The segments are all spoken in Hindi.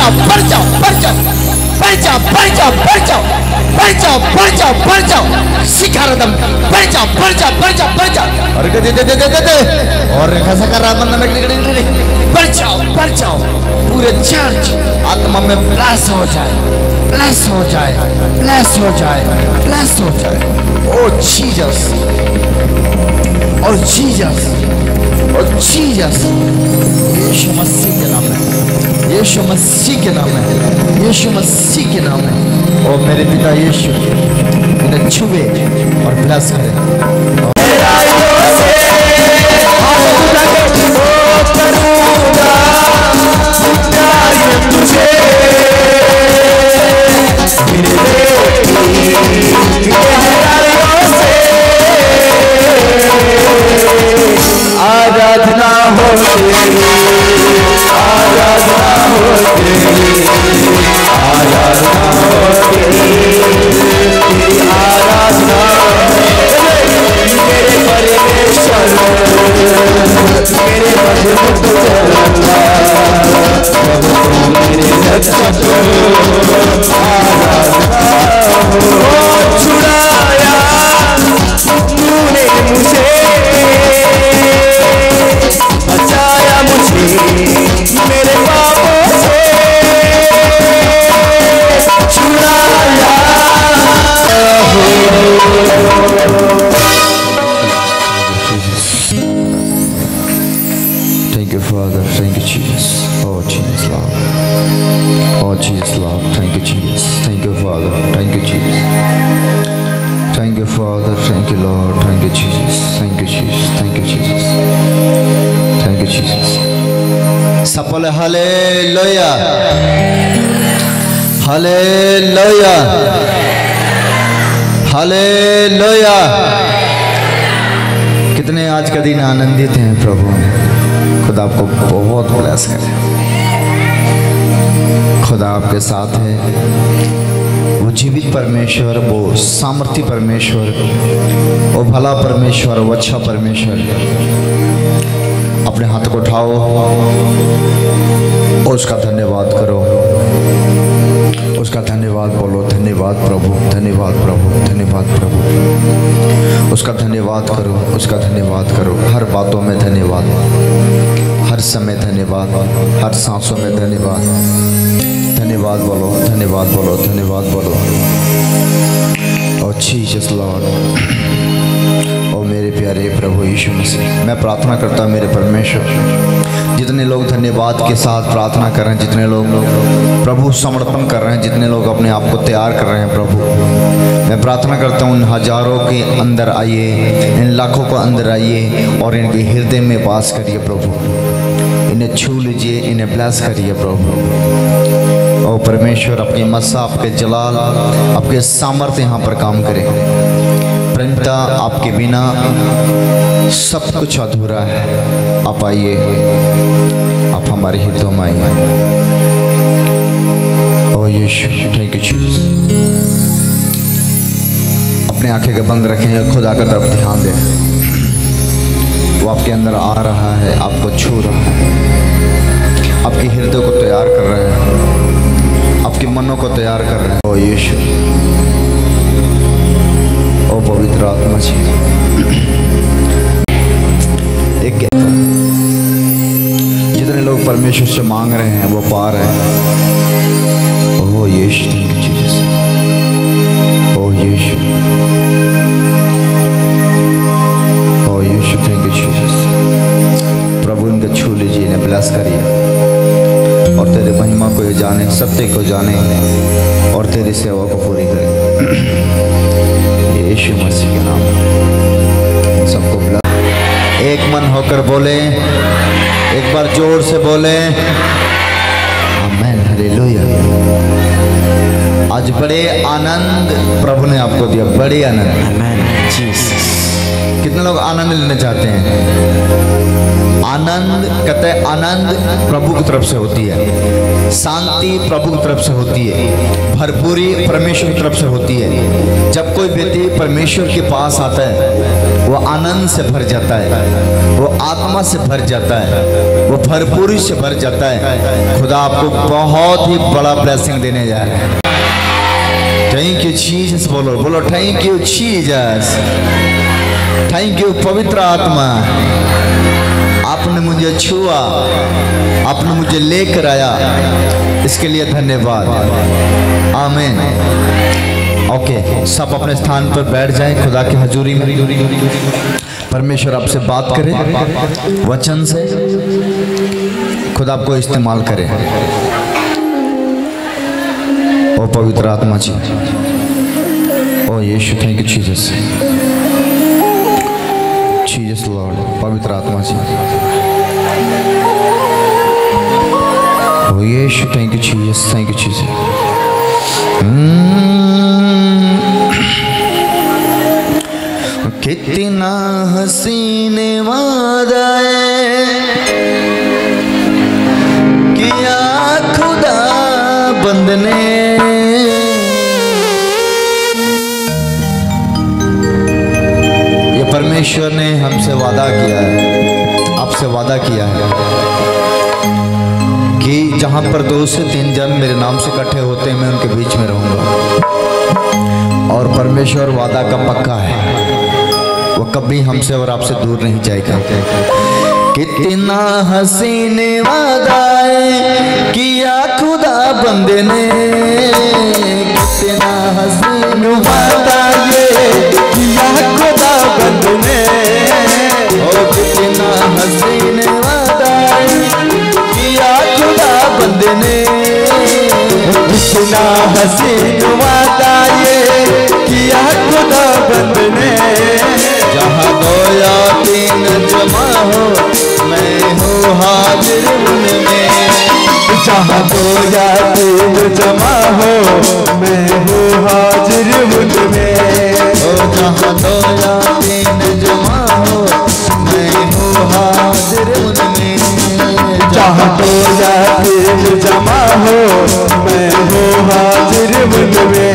जाओ, बढ़ जाओ, बढ़ जाओ, बढ़ जाओ, बढ़ जाओ, बढ़ जाओ, बढ़ जाओ, बढ़ जाओ, बढ़ जाओ, शिखारदम, बढ़ जाओ, बढ़ जाओ, बढ़ जाओ, बढ़ जाओ, और दे दे दे दे दे दे, और कैसा कर रहा बंदा में बढ़ जाओ, बढ़ जाओ, पूरे चर्च आत्मा में प्लस हो जाए, प्लस हो जाए, प्लस हो जाए, प्लस हो जाए। ओ जीसस, ओ जीसस, ओ जीसस, यीशु मसीह के नाम में, यीशु मसीह के नाम में, यीशु मसीह के नाम में। ओ मेरे पिता यीशु इन्हें छुए और ब्लेस करे। आराधना हो तेरी, आराधना हो तेरी, आराधना हो तेरी, आराधना मेरे परमेश्वर, मेरे मजबूत चरना, मेरे रक्षक, आराधना हो। छुड़ाया तूने मुझे, बचाया मुझे मेरे पापों से, छुड़ाया हो। Thank you, Father. Thank you, Jesus. Oh, Jesus, Lord. Oh, Jesus, Lord. Thank you, Jesus. Thank you, Father. Thank you, Jesus. Thank you, Father. Thank you, Lord. Thank you, Jesus. Thank you, Jesus. Thank you, Jesus. Thank you, Jesus. Sapale hallelujah. Hallelujah. Hallelujah. कितने आज का दिन आनंदित हैं प्रभु। खुदा आपको बहुत ब्लेस करे। खुदा आपके साथ है। वो जीवित परमेश्वर, वो सामर्थी परमेश्वर, वो भला परमेश्वर, वो अच्छा परमेश्वर। अपने हाथ को उठाओ और उसका धन्यवाद करो, उसका धन्यवाद बोलो। धन्यवाद प्रभु, धन्यवाद प्रभु, धन्यवाद प्रभु। उसका धन्यवाद करो, उसका धन्यवाद करो। हर बातों में धन्यवाद, हर समय धन्यवाद, हर सांसों में धन्यवाद। धन्यवाद बोलो, धन्यवाद बोलो, धन्यवाद बोलो। ओ जीसस लॉर्ड, ओ मेरे प्यारे प्रभु यीशु मसीह, मैं प्रार्थना करता हूँ मेरे परमेश्वर, जितने लोग धन्यवाद के साथ प्रार्थना कर रहे हैं, जितने लोग प्रभु समर्पण कर रहे हैं, जितने लोग अपने आप को तैयार कर रहे हैं प्रभु, मैं प्रार्थना करता हूँ उन हजारों के अंदर आइए, इन लाखों को अंदर आइए और इनके हृदय में वास करिए प्रभु। इन्हें छू लीजिए, इन्हें ब्लेस करिए प्रभु। ओ परमेश्वर, अपनी मस्सा, आपके जलाल, आपके सामर्थ्य यहाँ पर काम करे। प्रेमता, आपके बिना सब कुछ अधूरा है। आप आइए, आप हमारे हृदयों में आइए। ओ यीशु, थैंक यू जीसस। अपने आंखें के बंद रखें, खुदा की तरफ ध्यान दें। वो आपके अंदर आ रहा है, आपको छू रहा है, आपके हृदय को तैयार कर रहे हैं, आपके मनों को तैयार कर रहे हैं। ओ यीशु, ओ पवित्र आत्मा जी, एक जितने लोग परमेश्वर से मांग रहे हैं वो पा रहे हैं। ओ यीशु, थैंक यू जीसस। ओ यीशु, ओ यीशु, थैंक यू जीसस। प्रभु इनको छू लीजिए, इन्हें ब्लेस करिए और तेरे महिमा को ये जाने, सत्य को जाने और तेरी सेवा को पूरी करे। यीशु मसीह के नाम सबको ब्लेस। एक मन होकर बोले, एक बार जोर से बोले आमेन, हालेलुया। आज बड़े आनंद प्रभु ने आपको दिया, बड़े आनंद। आमेन जीसस। कितने लोग आनंद लेना चाहते हैं? आनंद कहते हैं, आनंद प्रभु की तरफ से होती है, शांति प्रभु की तरफ से होती है, भरपूरी परमेश्वर की तरफ से होती है। जब कोई व्यक्ति परमेश्वर के पास आता है वो आनंद से भर जाता है, वो आत्मा से भर जाता है, वो भरपूरी से भर जाता है। खुदा आपको बहुत ही बड़ा ब्लेसिंग देने जा रहा है। थैंक यू जीसस, बोलो बोलो thank you Jesus, thank you पवित्र आत्मा, आपने मुझे छुआ, आपने मुझे लेकर आया, इसके लिए धन्यवाद। आमीन। ओके, सब अपने स्थान पर बैठ जाएं। खुदा की हजूरी में परमेश्वर आपसे बात करे, वचन से खुदा आपको इस्तेमाल करे। ओ पवित्र आत्मा जी, ओ Yeshu, thank you Jesus, Jesus lord. पवित्र आत्मा जी, ओ Yeshu, thank you Jesus, thank you Jesus. कितना हसीन वादा किया खुदा बंदने, ये परमेश्वर ने हमसे वादा किया है, आपसे वादा किया है कि जहां पर 2 से 3 जन मेरे नाम से इकट्ठे होते हैं मैं उनके बीच में रहूंगा। और परमेश्वर वादा का पक्का है, वो कभी हमसे और आपसे दूर नहीं जाएगा। कितना हसीन वादा किया खुदा बंदे ने, कितना हसीन वादा ये किया खुदा बंदे ने, ओ कितना हसीन वादा किया खुदा बंदे ने, कितना हसीन वादा ये किया खुदा बंदे ने। जहाँ 2 या 3 जमा हो मैं हूँ हाजिर उनमें, जहाँ 2 या 3 जमा हो मैं हूँ हाजिर उनमें, ओ जहाँ 2 या 3 जमा हो मैं हूँ हाजिर उनमें, जहाँ 2 या 3 जमा हो मैं हूँ हाजिर उनमें।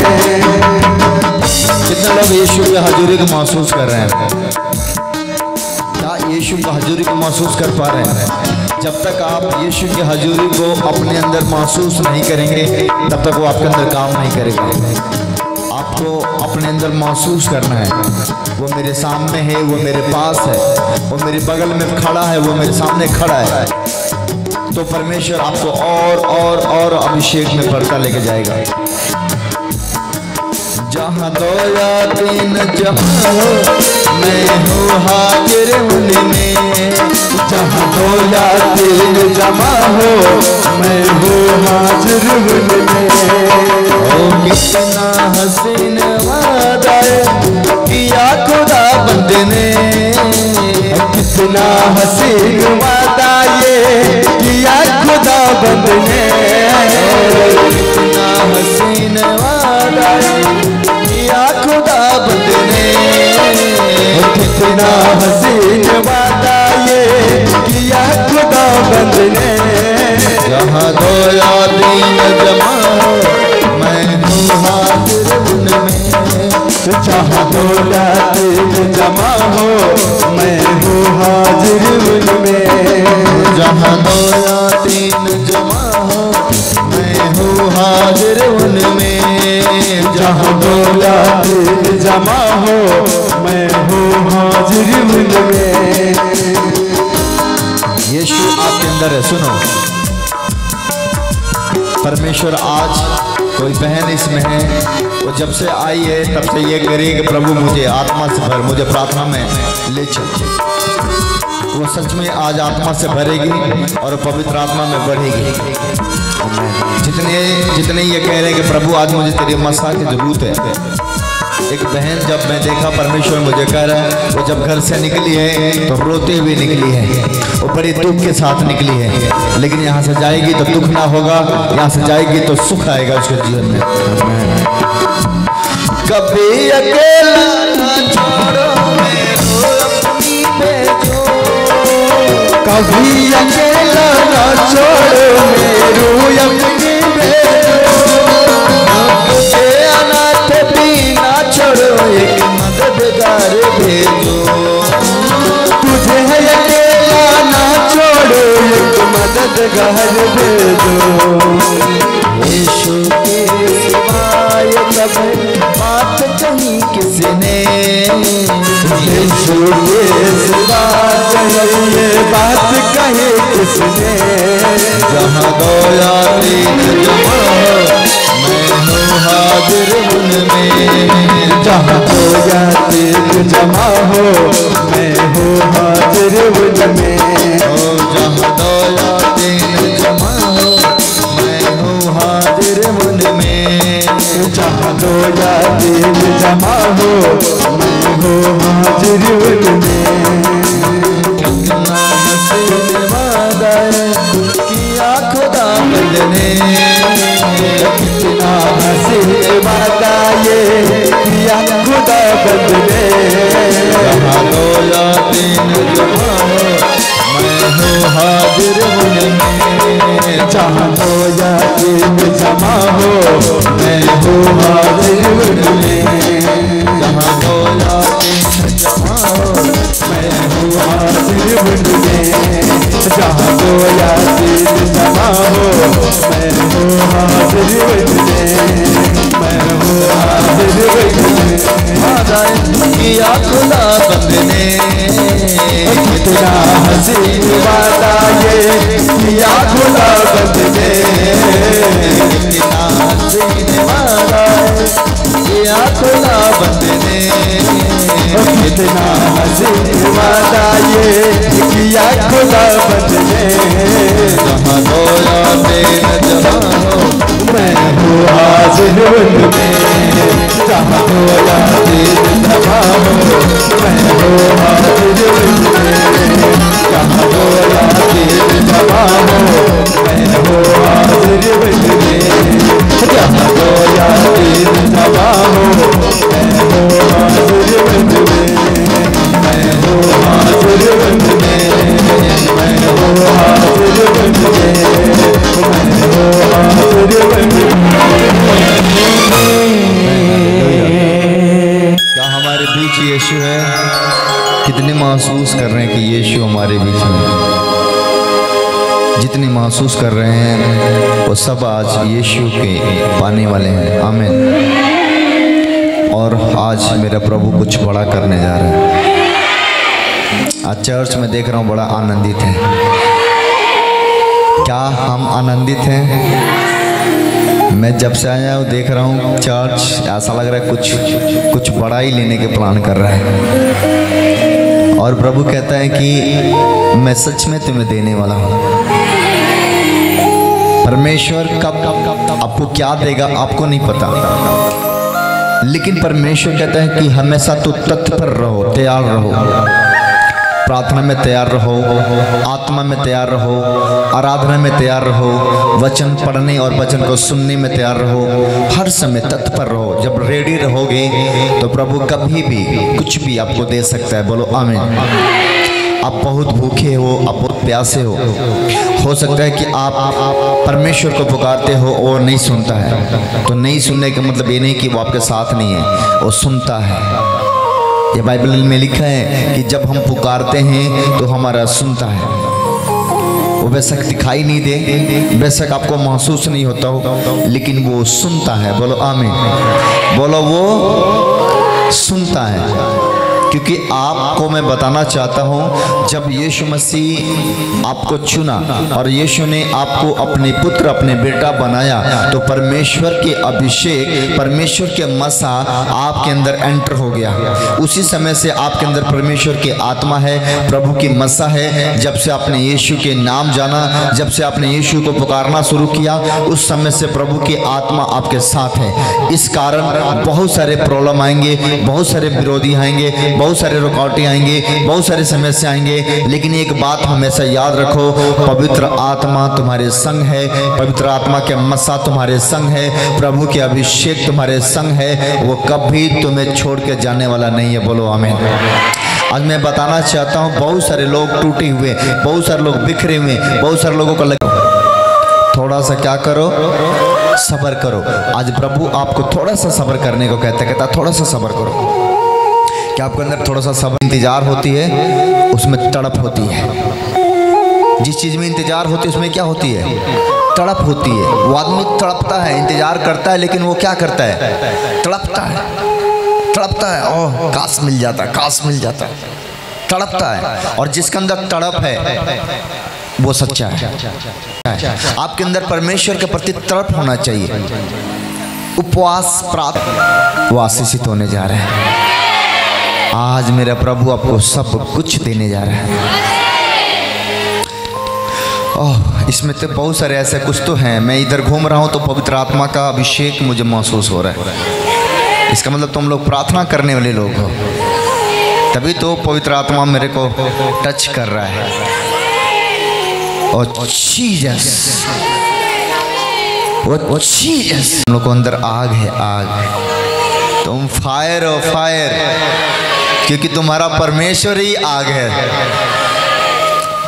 कितने लोग यीशु की हजूरी को महसूस कर रहे हैं? क्या यीशु की हजूरी को महसूस कर पा रहे हैं? जब तक आप यीशु की हजूरी को अपने अंदर महसूस नहीं करेंगे तब तक वो आपके अंदर काम नहीं करेगा। आपको अपने अंदर महसूस करना है, वो मेरे सामने है, वो मेरे पास है, वो मेरे बगल में खड़ा है, वो मेरे सामने खड़ा है। तो परमेश्वर आपको और अभिषेक में बढ़ता लेके जाएगा। जहाँ 2 या 3 जमा हो मैं हूँ हाजिर उनमें, जहाँ 2 या 3 जमा हो मैं हूँ हाजिर उनमें। ओ कितना हसीन वादा किया खुदा बंदे ने, कितना हसीन वादा ये किया खुदा बंदे ने, कितना हसीन वादा किया खुदा बंदे ने, कितना हसीन वादा ये किया खुदा बंदे ने। जहाँ 2 या 3 जमा हो मैं हूँ हाजिर उनमें, जहाँ 2 या 3 जमा हो मैं हूँ हाजिर उनमें, जहाँ 2 या 3 जमा हो मैं हूँ हाजिर उनमें, जहाँ 2 या 3 जमा हो मैं हूँ हाजिर उनमें। यीशु आपके अंदर है। सुनो, परमेश्वर आज कोई बहन इसमें है, वो जब से आई है तब से ये करे कि प्रभु मुझे आत्मा से भर, मुझे प्रार्थना में ले चल। वो सच में आज आत्मा से भरेगी और पवित्र आत्मा में बढ़ेगी। जितने ये कह रहे हैं कि प्रभु आज मुझे तेरी मसा की जरूरत है। एक बहन जब मैं देखा परमेश्वर मुझे कह रहा है, वो जब घर से निकली है तो रोते हुए निकली है, वो बड़ी दुख के साथ निकली है, लेकिन यहाँ से जाएगी तो दुख ना होगा, यहाँ से जाएगी तो सुख आएगा उसके जीवन में। कभी अकेला ना छोड़ो मैं कभी अकेला ना छोड़ो मेरू अपनी तुझे अनाथ भी ना छोड़ो एक मददगार भेजो तुझे अकेला ना छोड़ो एक मददगार भेजो यीशु के सिवाय कभी बात कहीं किसने यीशु के सिवाय ये बात कहे किसने जहाँ दो या तीन जमा मैं हूँ हाजिर उनमें जहाँ दो या तीन जमा हो मैं हूँ हाजिर उनमें जहाँ दो या तीन जमा हो मैं हूँ हाजिर उनमें जहाँ दो या तीन जमा हो मैं हूँ हाजिर उनमें कितना हसीन वादा किया खुदा बंदने कितना हसीन वादा ये किया खुदा बंदने जहाँ दो या तीन जमा हो मैं हूँ हाजिर उनमें जहाँ दो या तीन जमा हो मैं हूँ हाजिर उनमें जहाँ दो या तीन जमा हो मैं हूँ हाजिर उनमें जहाँ दो या तीन जमा हो मैं हूँ हाजिर उनमें मैं हूँ हाजिर उनमें वादा किया खुदा बंदने कितना हसीन वादा ये किया खुदा बंदने कितना हसीन वादा किया खुदा बंदने कितना हसीन वादा ये किया खुदा बंदने जहाँ दो या तीन जमा हो मैं हूँ हाजिर उनमें जहाँ दो या तीन जमा हो मैं हूँ हाजिर उनमें जहाँ दो या तीन जमा हो मैं हूँ हाजिर उनमें जहाँ दो या तीन जमा हो मैं हूँ हाजिर उनमें मैं हूँ हाजिर उनमें मैं हूँ हाजिर उनमें मैं हूँ हाजिर उनमें। क्या हमारे बीच यीशु है? कितने महसूस कर रहे हैं कि यीशु हमारे बीच में? जितने महसूस कर रहे हैं वो सब आज यीशु के पाने वाले हैं। आमीन। और आज मेरा प्रभु कुछ बड़ा करने जा रहा है। आज चर्च में देख रहा हूँ बड़ा आनंदित है। क्या हम आनंदित हैं? मैं जब से आया हूँ देख रहा हूँ चर्च ऐसा लग रहा है कुछ बड़ा ही लेने के प्लान कर रहा है। और प्रभु कहता है कि मैं सच में तुम्हें देने वाला हूँ। परमेश्वर कब आपको क्या देगा आपको नहीं पता, लेकिन परमेश्वर कहता है कि हमेशा तो तत्पर रहो, तैयार रहो, प्रार्थना में तैयार रहो, आत्मा में तैयार रहो, आराधना में तैयार रहो, वचन पढ़ने और वचन को सुनने में तैयार रहो, हर समय तत्पर रहो। जब रेडी रहोगे तो प्रभु कभी भी कुछ भी आपको दे सकता है। बोलो आमीन। आप बहुत भूखे हो, आप बहुत प्यासे हो सकता है कि आप परमेश्वर को पुकारते हो और नहीं सुनता है। तो नहीं सुनने का मतलब ये नहीं कि वो आपके साथ नहीं है, वो सुनता है। ये बाइबल में लिखा है कि जब हम पुकारते हैं तो हमारा सुनता है। वो बेशक दिखाई नहीं दे, बेशक आपको महसूस नहीं होता हो, लेकिन वो सुनता है। बोलो आमीन। बोलो वो सुनता है। क्योंकि आपको मैं बताना चाहता हूँ, जब यीशु मसीह आपको चुना और यीशु ने आपको अपने पुत्र, अपने बेटा बनाया, तो परमेश्वर के अभिषेक, परमेश्वर के मसा आपके अंदर एंटर हो गया। उसी समय से आपके अंदर परमेश्वर की आत्मा है, प्रभु की मसा है। जब से आपने यीशु के नाम जाना, जब से आपने यीशु को पुकारना शुरू किया, उस समय से प्रभु की आत्मा आपके साथ है। इस कारण बहुत सारे प्रॉब्लम आएंगे, बहुत सारे विरोधी आएंगे, बहुत सारे रुकावटें आएंगे, बहुत सारे समस्या आएंगे, लेकिन एक बात हमेशा याद रखो, पवित्र आत्मा तुम्हारे संग है, पवित्र आत्मा के मसा तुम्हारे संग है, प्रभु के अभिषेक तुम्हारे संग है, वो कभी तुम्हें छोड़ के जाने वाला नहीं है। बोलो आमीन। आज मैं बताना चाहता हूँ, बहुत सारे लोग टूटे हुए, बहुत सारे लोग बिखरे हुए, बहुत सारे लोगों को थोड़ा सा क्या करो, सब्र करो। आज प्रभु आपको थोड़ा सा सब्र करने को कहता थोड़ा सा सब्र करो। क्या आपके अंदर थोड़ा सा सब्र, इंतजार होती है, उसमें तड़प होती है। जिस चीज़ में इंतजार होती है उसमें क्या होती है, तड़प होती है। वो आदमी तड़पता है, इंतजार करता है, लेकिन वो क्या करता है, तड़पता है, तड़पता है। ओह काश मिल जाता, काश मिल जाता, तड़पता है। और जिसके अंदर तड़प है वो सच्चा है। आपके अंदर परमेश्वर के प्रति तड़प होना चाहिए। उपवास प्रार्थना वो आशीषित होने जा रहे हैं। आज मेरा प्रभु आपको सब कुछ देने जा रहा है। ओह इसमें तो बहुत सारे ऐसे कुछ तो हैं। मैं इधर घूम रहा हूँ तो पवित्र आत्मा का अभिषेक मुझे महसूस हो रहा है। इसका मतलब तुम लोग प्रार्थना करने वाले लोग हो, तभी तो पवित्र आत्मा मेरे को टच कर रहा है। और जीसस, वो जीसस, हम लोग को अंदर आग है, आग। तुम फायर हो, फायर, क्योंकि तुम्हारा परमेश्वर ही आग है।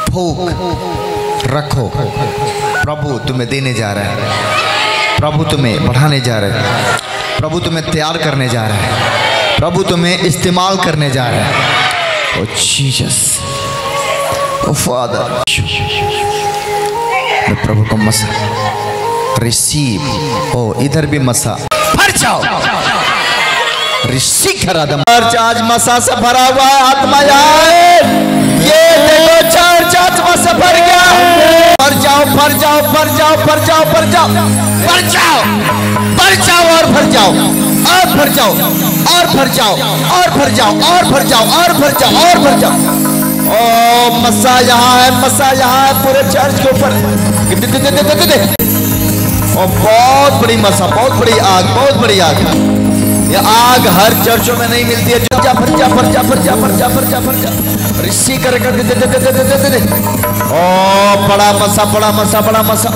फूंक रखो, प्रभु तुम्हें देने जा रहा है, प्रभु तुम्हें बढ़ाने जा रहा है, प्रभु तुम्हें तैयार करने जा रहा है, प्रभु तुम्हें इस्तेमाल करने जा रहा है। ओ जीसस, ओ फादर, प्रभु को मसा रिसीव। ओ इधर भी मसा भर जाओ, रिसीव करा दम। चर्च आज मसा से भरा हुआ आत्मा आए। ये देखो चर्च आत्मा से भर गया। भर जाओ, भर जाओ, भर जाओ, भर जाओ, भर जाओ, भर जाओ, भर जाओ और भर जाओ और भर जाओ और भर जाओ और भर जाओ और भर जाओ और भर जाओ और भर जाओ। ओ मसा यहाँ है, मसा यहाँ है पूरे चर्च के ऊपर। और बहुत बड़ी मसा, बहुत बड़ी आग, बहुत बड़ी आग। ये आग हर चर्चों में नहीं मिलती है। जा भर जा, भर जा, भर जा, भर जा, भर जा, भर जा, रिसीव कर दे। ओ बड़ा मसा, बड़ा मसा, बड़ा मसा।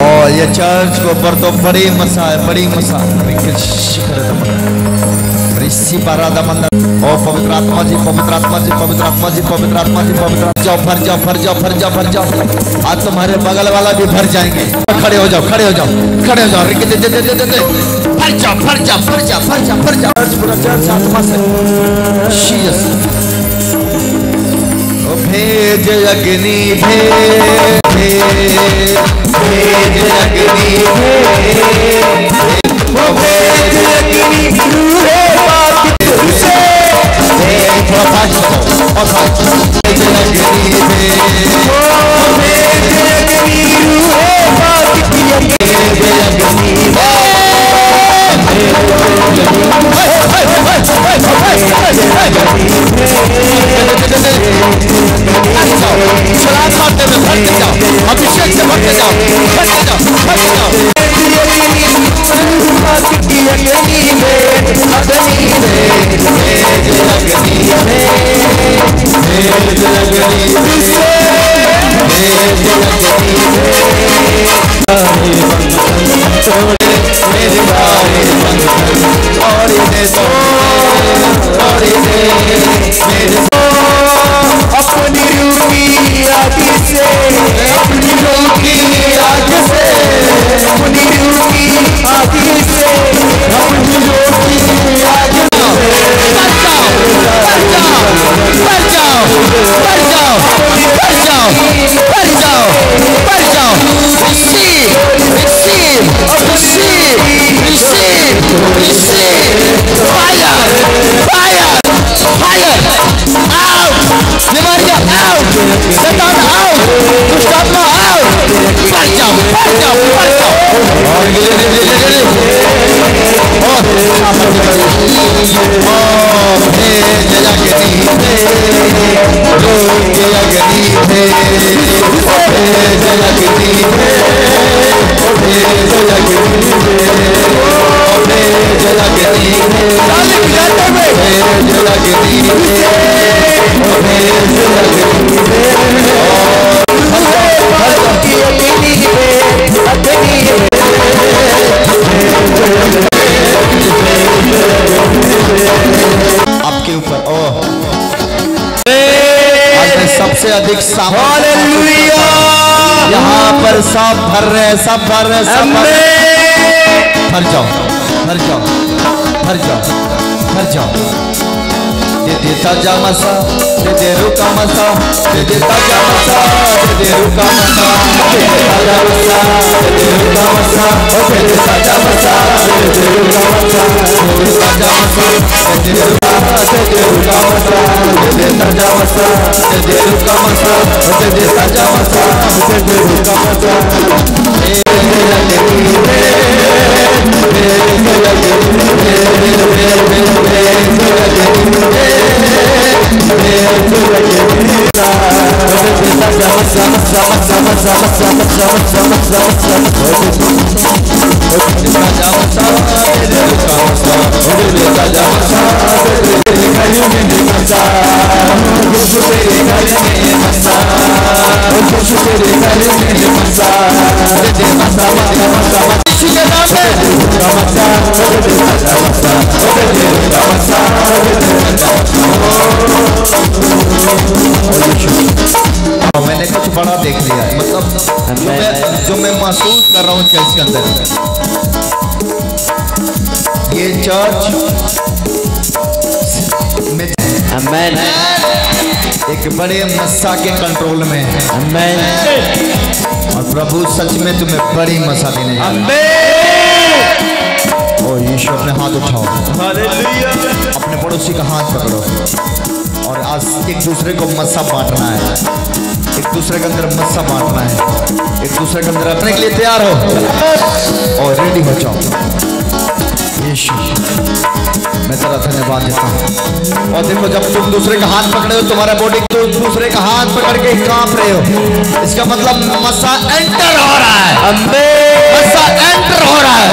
ओ ये चर्च के ऊपर तो बड़ी मसा है, बड़ी मसा। रिसीव पारा दमन। ओ पवित्र आत्मा जी, पवित्र आत्मा जी, पवित्र आत्मा जी, पवित्र आत्मा जी, पवित्र जाओ, भर जाओ, भर जाओ, भर जाओ, भर जाओ। आज तुम्हारे बगल वाला भी भर जाएंगे। खड़े हो जाओ, खड़े हो जाओ, खड़े हो जाओ। भर जाओ, भर जाओ, भर जाओ, भर जाओ, भर जाओ। पूरा चर्च आत्मा से जीसस। ओ भेज अग्नि, भेज, भेज अग्नि, ओ भेज अग्नि, रूहे बात तुझसे। थोड़ा फास्ट हो और फास्ट। भेज अग्नि, भेज, ओ भेज अग्नि, रूहे बात की अग्नि, भेज अग्नि, मारते में भरते जाओ, अभिषेक से भरते जाओ, भरते जाओ, भरते जाओ। अपनी रूही आग से, अपनी रूही आग से, अपनी रूही आग से, अपनी रूही आग से। भर जाओ, भर जाओ, भर जाओ, भर जाओ, भर जाओ, भर जाओ, भर जाओ। Receive, receive, receive, receive, receive. Fire, fire, fire. Out, बीमारियां आउट, शैतान आउट, दुष्ट आत्मा आउट। भर जाओ, भर जाओ, भर जाओ। जला के आपके ऊपर सबसे अधिक सामान यहाँ पर सब भर रहे, सब भर रहे, सब भर रहे। भर जाओ, भर जाओ, भर जाओ, भर जाओ। दे दे ताजा मसा, दे दे रुका मसा, दे दे ताजा मसा, दे दे रुका मसा, दे दे ताजा मसा, दे दे रुका मसा, दे दे ताजा मसा, दे दे रुका मसा, दे दे ताजा मसा, दे दे रुका, दे दे रुका मसा, दे दे ताजा मसा, दे दे रुका मसा, दे दे ताजा मसा, दे दे रुका मसा। मैंने कुछ बड़ा देख लिया है, मतलब जो मैं महसूस कर रहा हूँ चर्च के अंदर। ये चर्च में एक बड़े मस्सा के कंट्रोल में है। और प्रभु सच में तुम्हें बड़ी मसा देने जा रहा है। ओ यीशु, अपने हाथ उठाओ, अपने पड़ोसी का हाथ पकड़ो और आज एक दूसरे को मस्सा बांटना है, एक दूसरे के अंदर मस्सा बांटना है, एक दूसरे के अंदर अपने के लिए तैयार हो और रेडी हो जाओ। यीशु, मैं तेरा धन्यवाद देता हूँ। और देखो, जब तुम दूसरे का हाथ पकड़े हो, तुम्हारा बॉडी तो दूसरे का हाथ पकड़ के कांप रहे हो, इसका मतलब मस्सा एंटर हो रहा है। मस्सा एंटर हो रहा है,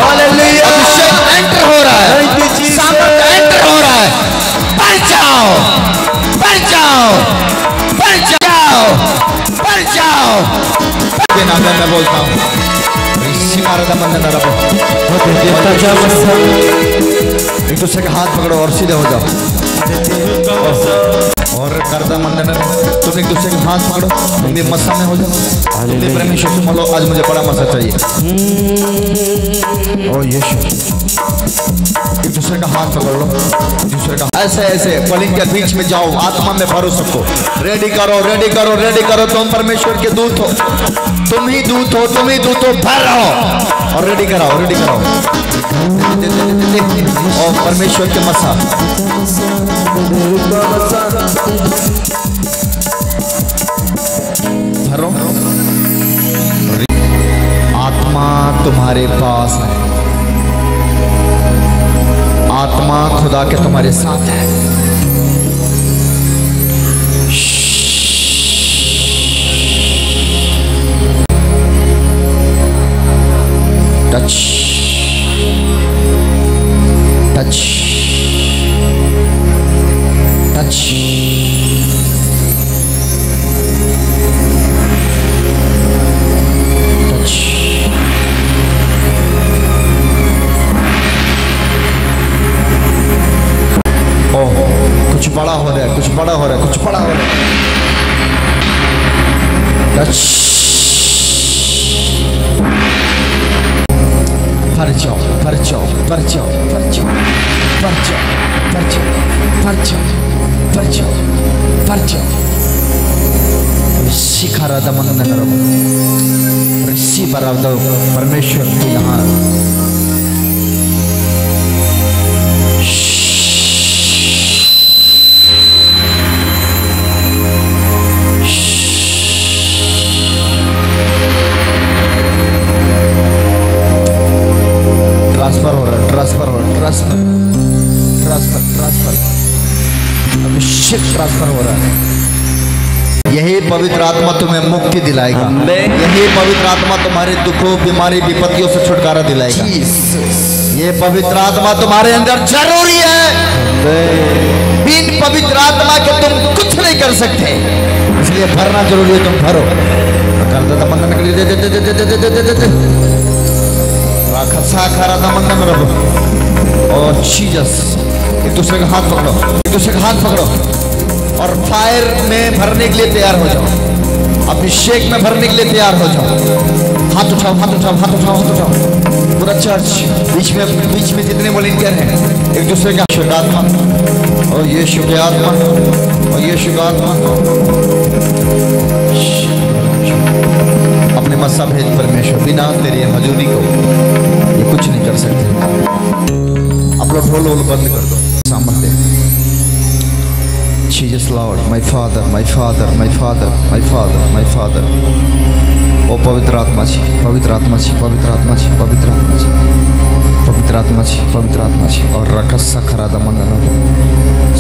अभिषेक एंटर हो रहा है, सामर्थ एंटर हो रहा है। बढ़ जाओ, बढ़ जाओ, बढ़ जाओ, बढ़ जाओ। मैं बोलता हूँ एक दूसरे के हाथ पकड़ो और सीधे हो जाओ। और करदा मंडन, तुम एक दूसरे के हाथ पकड़ो, तुम भी मस्सा में हो जाओ। तुम भी परमेश्वर से बोलो, आज मुझे बड़ा मस्सा चाहिए। ओ यीशु, एक दूसरे का हाथ पकड़ लो, एक दूसरे का ऐसे ऐसे कलिंग के बीच में जाओ, आत्मा में भरो सबको। रेडी करो, रेडी करो, रेडी करो। तुम परमेश्वर के दूत हो, तुम ही दूत हो, तुम ही दूत हो। भर रहो और रेडी कराओ, रेडी कराओ। और परमेश्वर के मसा, भरो। आत्मा तुम्हारे पास है, आत्मा खुदा के तुम्हारे साथ है। Touch, touch, touch. कुछ बड़ा हो रहा है, कुछ बड़ा हो रहा है, कुछ बड़ा हो रहा है। टच, भर जाओ, भर जाओ, भर जाओ, भर जाओ, भर जाओ, भर जाओ, भर जाओ, भर जाओ, भर जाओ। शिखरा दमन न करो, ऋषि पर दो परमेश्वर के यहाँ। ट्रांसफर हो रहा है, ट्रांसफर हो रहा है, ट्रांसफर, ट्रांसफर, ट्रांसफर, अभिषेक ट्रांसफर हो रहा है। यही पवित्र आत्मा तुम्हें मुक्ति दिलाएगा, यही पवित्र आत्मा तुम्हारे दुखों, बीमारी, विपत्तियों से छुटकारा दिलाएगा। ये पवित्र आत्मा तुम्हारे अंदर जरूरी है। बिन पवित्र आत्मा के तुम कुछ नहीं कर सकते, इसलिए भरना जरूरी है। तुम भरो। कर देता मंदन के लिए दे खसा खरा था मंदन रहो। और जीसस, एक दूसरे का हाथ पकड़ो, एक दूसरे का हाथ पकड़ो और फायर में भरने के लिए तैयार हो जाओ। अभिषेक में भरने के लिए तैयार हो जाओ। हाथ उठाओ, हाथ उठाओ, हाथ उठाओ, हाथ उठाओ। पूरा चर्च बीच में जितने वॉलंटियर हैं, एक दूसरे का शुद्ध आत्मा और यीशु की आत्मा और यीशु का आत्मा। अपने मस्सा भेज परमेश्वर, बिना तेरी हजूरी को ये कुछ नहीं कर सकते। अब लोग ढोल वोल बंद कर दो। सामर्थ्य Jesus Lord, my Father, my Father, my Father, my Father, my Father। ओ पवित्र आत्मा जी, पवित्र आत्मा जी, पवित्र आत्मा जी, पवित्र आत्मा जी, पवित्र आत्मा जी, पवित्र आत्मा जी। और रखसा खरा दमन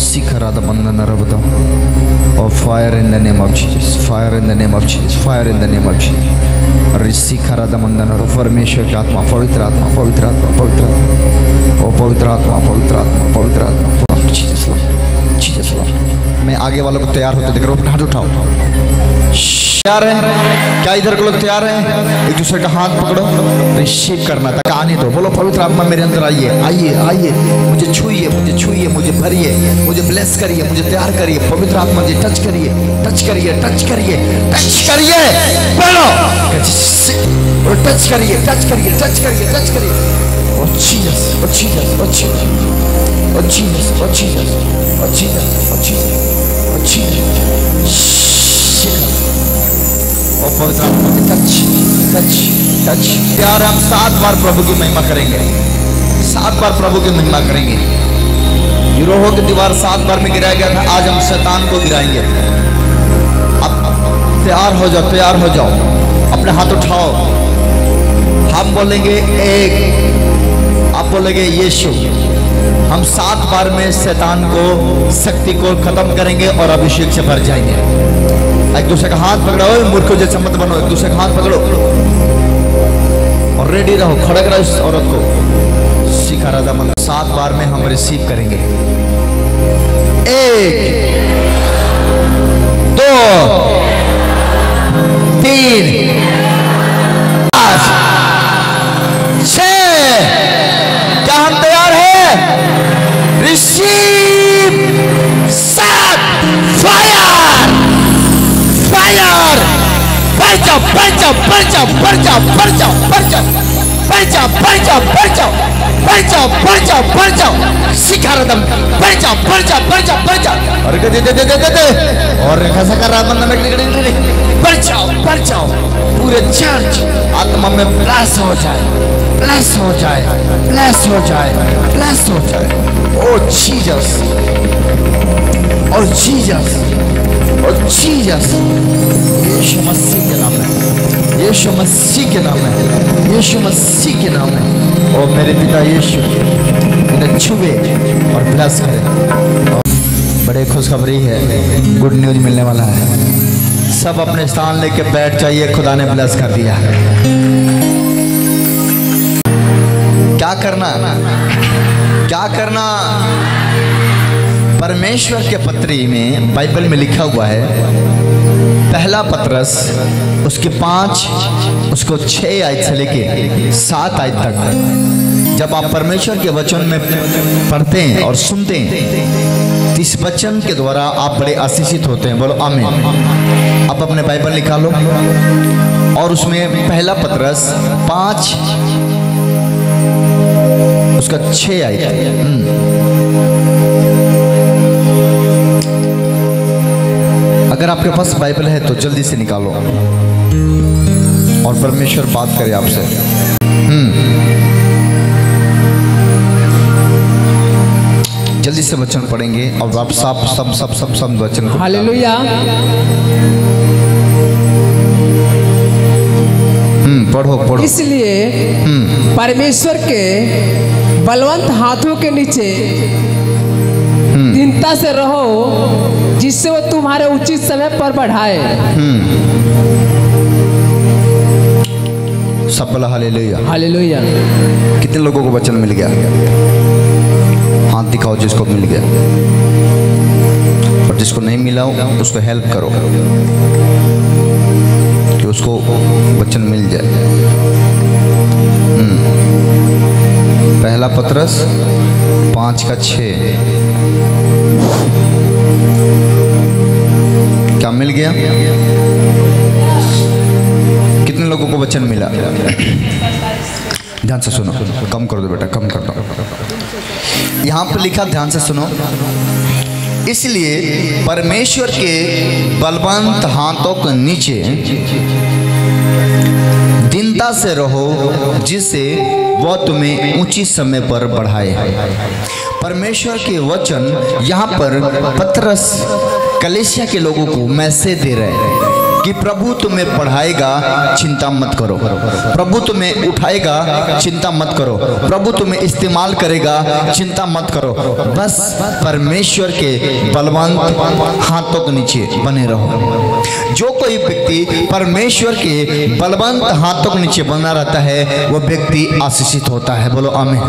सिखरा दमन रबदम। और fire in the name of Jesus, fire in the name of Jesus, fire in the name of Jesus. और सिखरा दमन परमेश्वर की आत्मा, पवित्र आत्मा, पवित्र आत्मा, पवित्र आत्मा। ओ पवित्र आत्मा, पवित्र आत्मा, पवित्र आत्मा। Jesus Lord, Jesus Lord. मैं आगे वालों को तैयार होते देख रहा हूँ। हाथ उठाओ। तैयार है क्या? इधर के लोग तैयार हैं? एक दूसरे का हाथ पकड़ो, रिसीव करना तक आने दो। बोलो पवित्र आत्मा मेरे अंदर आइए, आइए, आइए, मुझे छुइए, मुझे छुइए, मुझे भरिए, मुझे ब्लेस करिए, मुझे तैयार करिए। पवित्र आत्मा जी टच करिए, टच करिए, टच करिए, टच करिए। बोलो टच करिए, टच करिए, टच करिए, टच करिए। Oh Jesus, oh Jesus, oh Jesus, oh Jesus, oh Jesus, oh Jesus, oh Jesus, oh Jesus। ओ पवित्र आत्मा के टच, टच, टच। प्यार हम 7 बार प्रभु की महिमा करेंगे, 7 बार प्रभु की महिमा करेंगे। यूरोहो की दीवार 7 बार में गिराया गया था, आज हम शैतान को गिराएंगे। अब तैयार हो जाओ, तैयार हो जाओ। अपने हाथ उठाओ। हम बोलेंगे एक, आप बोलेंगे यीशु। हम 7 बार में शैतान को, शक्ति को खत्म करेंगे और अभिषेक से भर जाएंगे। एक दूसरे का हाथ पकड़ो, मूर्खों जैसे मत बनो। एक दूसरे का हाथ पकड़ो और रेडी रहो, खड़े करो इस औरत को। सिखा रहा था 7 बार में हम रिसीव करेंगे। 1 2 3 5 6। क्या हम तैयार हैं? Receive 7 fire, fire. बढ़ जाओ, बढ़ जाओ, बढ़ जाओ, बढ़ जाओ, बढ़ जाओ, बढ़ जाओ, बढ़ जाओ, बढ़ जाओ, बढ़ जाओ, बढ़ जाओ, बढ़ जाओ, बढ़ जाओ। सिखा रहा दम, बढ़ जाओ, बढ़ जाओ, बढ़ जाओ, बढ़ जाओ। और दे दे दे दे दे दे। और कैसा कर रहा बंदा में बढ़ जाओ, बढ़ जाओ। पूरे चर्च आत्मा में प्लस हो जाए, प्लस हो जाए, प्लस हो जाए, प्लस हो जाए। ओ जीसस, ओ जीसस, ओ जीसस। यीशु मसीह के नाम में, यीशु मसीह के नाम में, यीशु मसीह के नाम में। ओ मेरे पिता यीशु इन्हें छुए और ब्लेस करे। बड़े खुशखबरी है, गुड न्यूज मिलने वाला है। सब अपने स्थान लेके बैठ जाइए, खुदा ने ब्लेस कर दिया। क्या करना, क्या करना? परमेश्वर के पत्री में, बाइबल में लिखा हुआ है, पहला पत्रस उसके 5 उसको 6 आयत से लेके 7 आयत तक जब आप परमेश्वर के वचन में पढ़ते हैं और सुनते हैं, इस वचन के द्वारा आप बड़े आशीषित होते हैं। बोलो आमीन। आप अपने बाइबल निकालो और उसमें पहला पत्रस 5 उसका 6 आयत। अगर आपके पास बाइबल है तो जल्दी से निकालो और परमेश्वर बात करे आपसे। जल्दी से वचन पढ़ेंगे और आप सब वचन को। हालेलुया। पढ़ो पढ़ो। इसलिए परमेश्वर के बलवंत हाथों के नीचे दीनता से रहो, जिससे वो तुम्हारे उचित समय पर बढ़ाए। सब बोला हालेलुया। हालेलुया। कितने लोगों को वचन मिल गया? हाथ दिखाओ जिसको मिल गया, और जिसको नहीं मिला उसको हेल्प करो कि उसको वचन मिल जाए। पहला पतरस 5:6 क्या मिल गया? कितने लोगों को वचन मिला? ध्यान से सुनो, कम कर दो बेटा, कम कर दो। यहाँ पर लिखा, ध्यान से सुनो, इसलिए परमेश्वर के बलवंत हाथों के नीचे दीनता से रहो, जिससे वह तुम्हें उचित समय पर बढ़ाए। परमेश्वर के वचन यहाँ पर पतरस कलीसिया के लोगों को मैसेज दे रहे हैं कि प्रभु तुम्हें पढ़ाएगा, चिंता मत करो। प्रभु तुम्हें उठाएगा, चिंता मत करो। प्रभु तुम्हें इस्तेमाल करेगा, चिंता मत करो। बस परमेश्वर के बलवंत हाथों के नीचे बने रहो। जो कोई व्यक्ति परमेश्वर के बलवंत हाथों के नीचे बना रहता है, वह व्यक्ति आशीषित होता है। बोलो आमीन।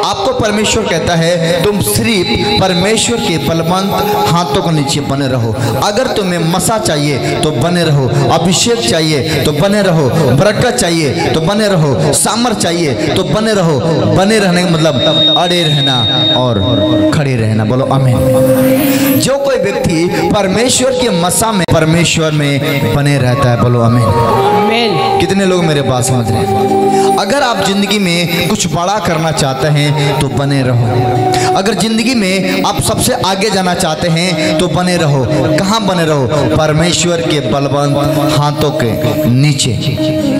आपको परमेश्वर कहता है तुम सिर्फ परमेश्वर के बलवंत हाथों के नीचे बने रहो। अगर तुम्हें मसा चाहिए तो बने रहो, अभिषेक चाहिए तो बने रहो, बरकत चाहिए तो बने रहो, सामर्थ चाहिए तो बने रहो। बने रहने का मतलब अड़े रहना और खड़े रहना। बोलो आमीन। जो कोई व्यक्ति परमेश्वर के मसा में, परमेश्वर में बने रहता है, बोलो आमीन। कितने लोग मेरे बात समझ रहे हैं? अगर आप जिंदगी में कुछ बड़ा करना चाहते हैं तो बने रहो। अगर जिंदगी में आप सबसे आगे जाना चाहते हैं तो बने रहो। कहाँ बने रहो? परमेश्वर के बलवंत हाथों के नीचे।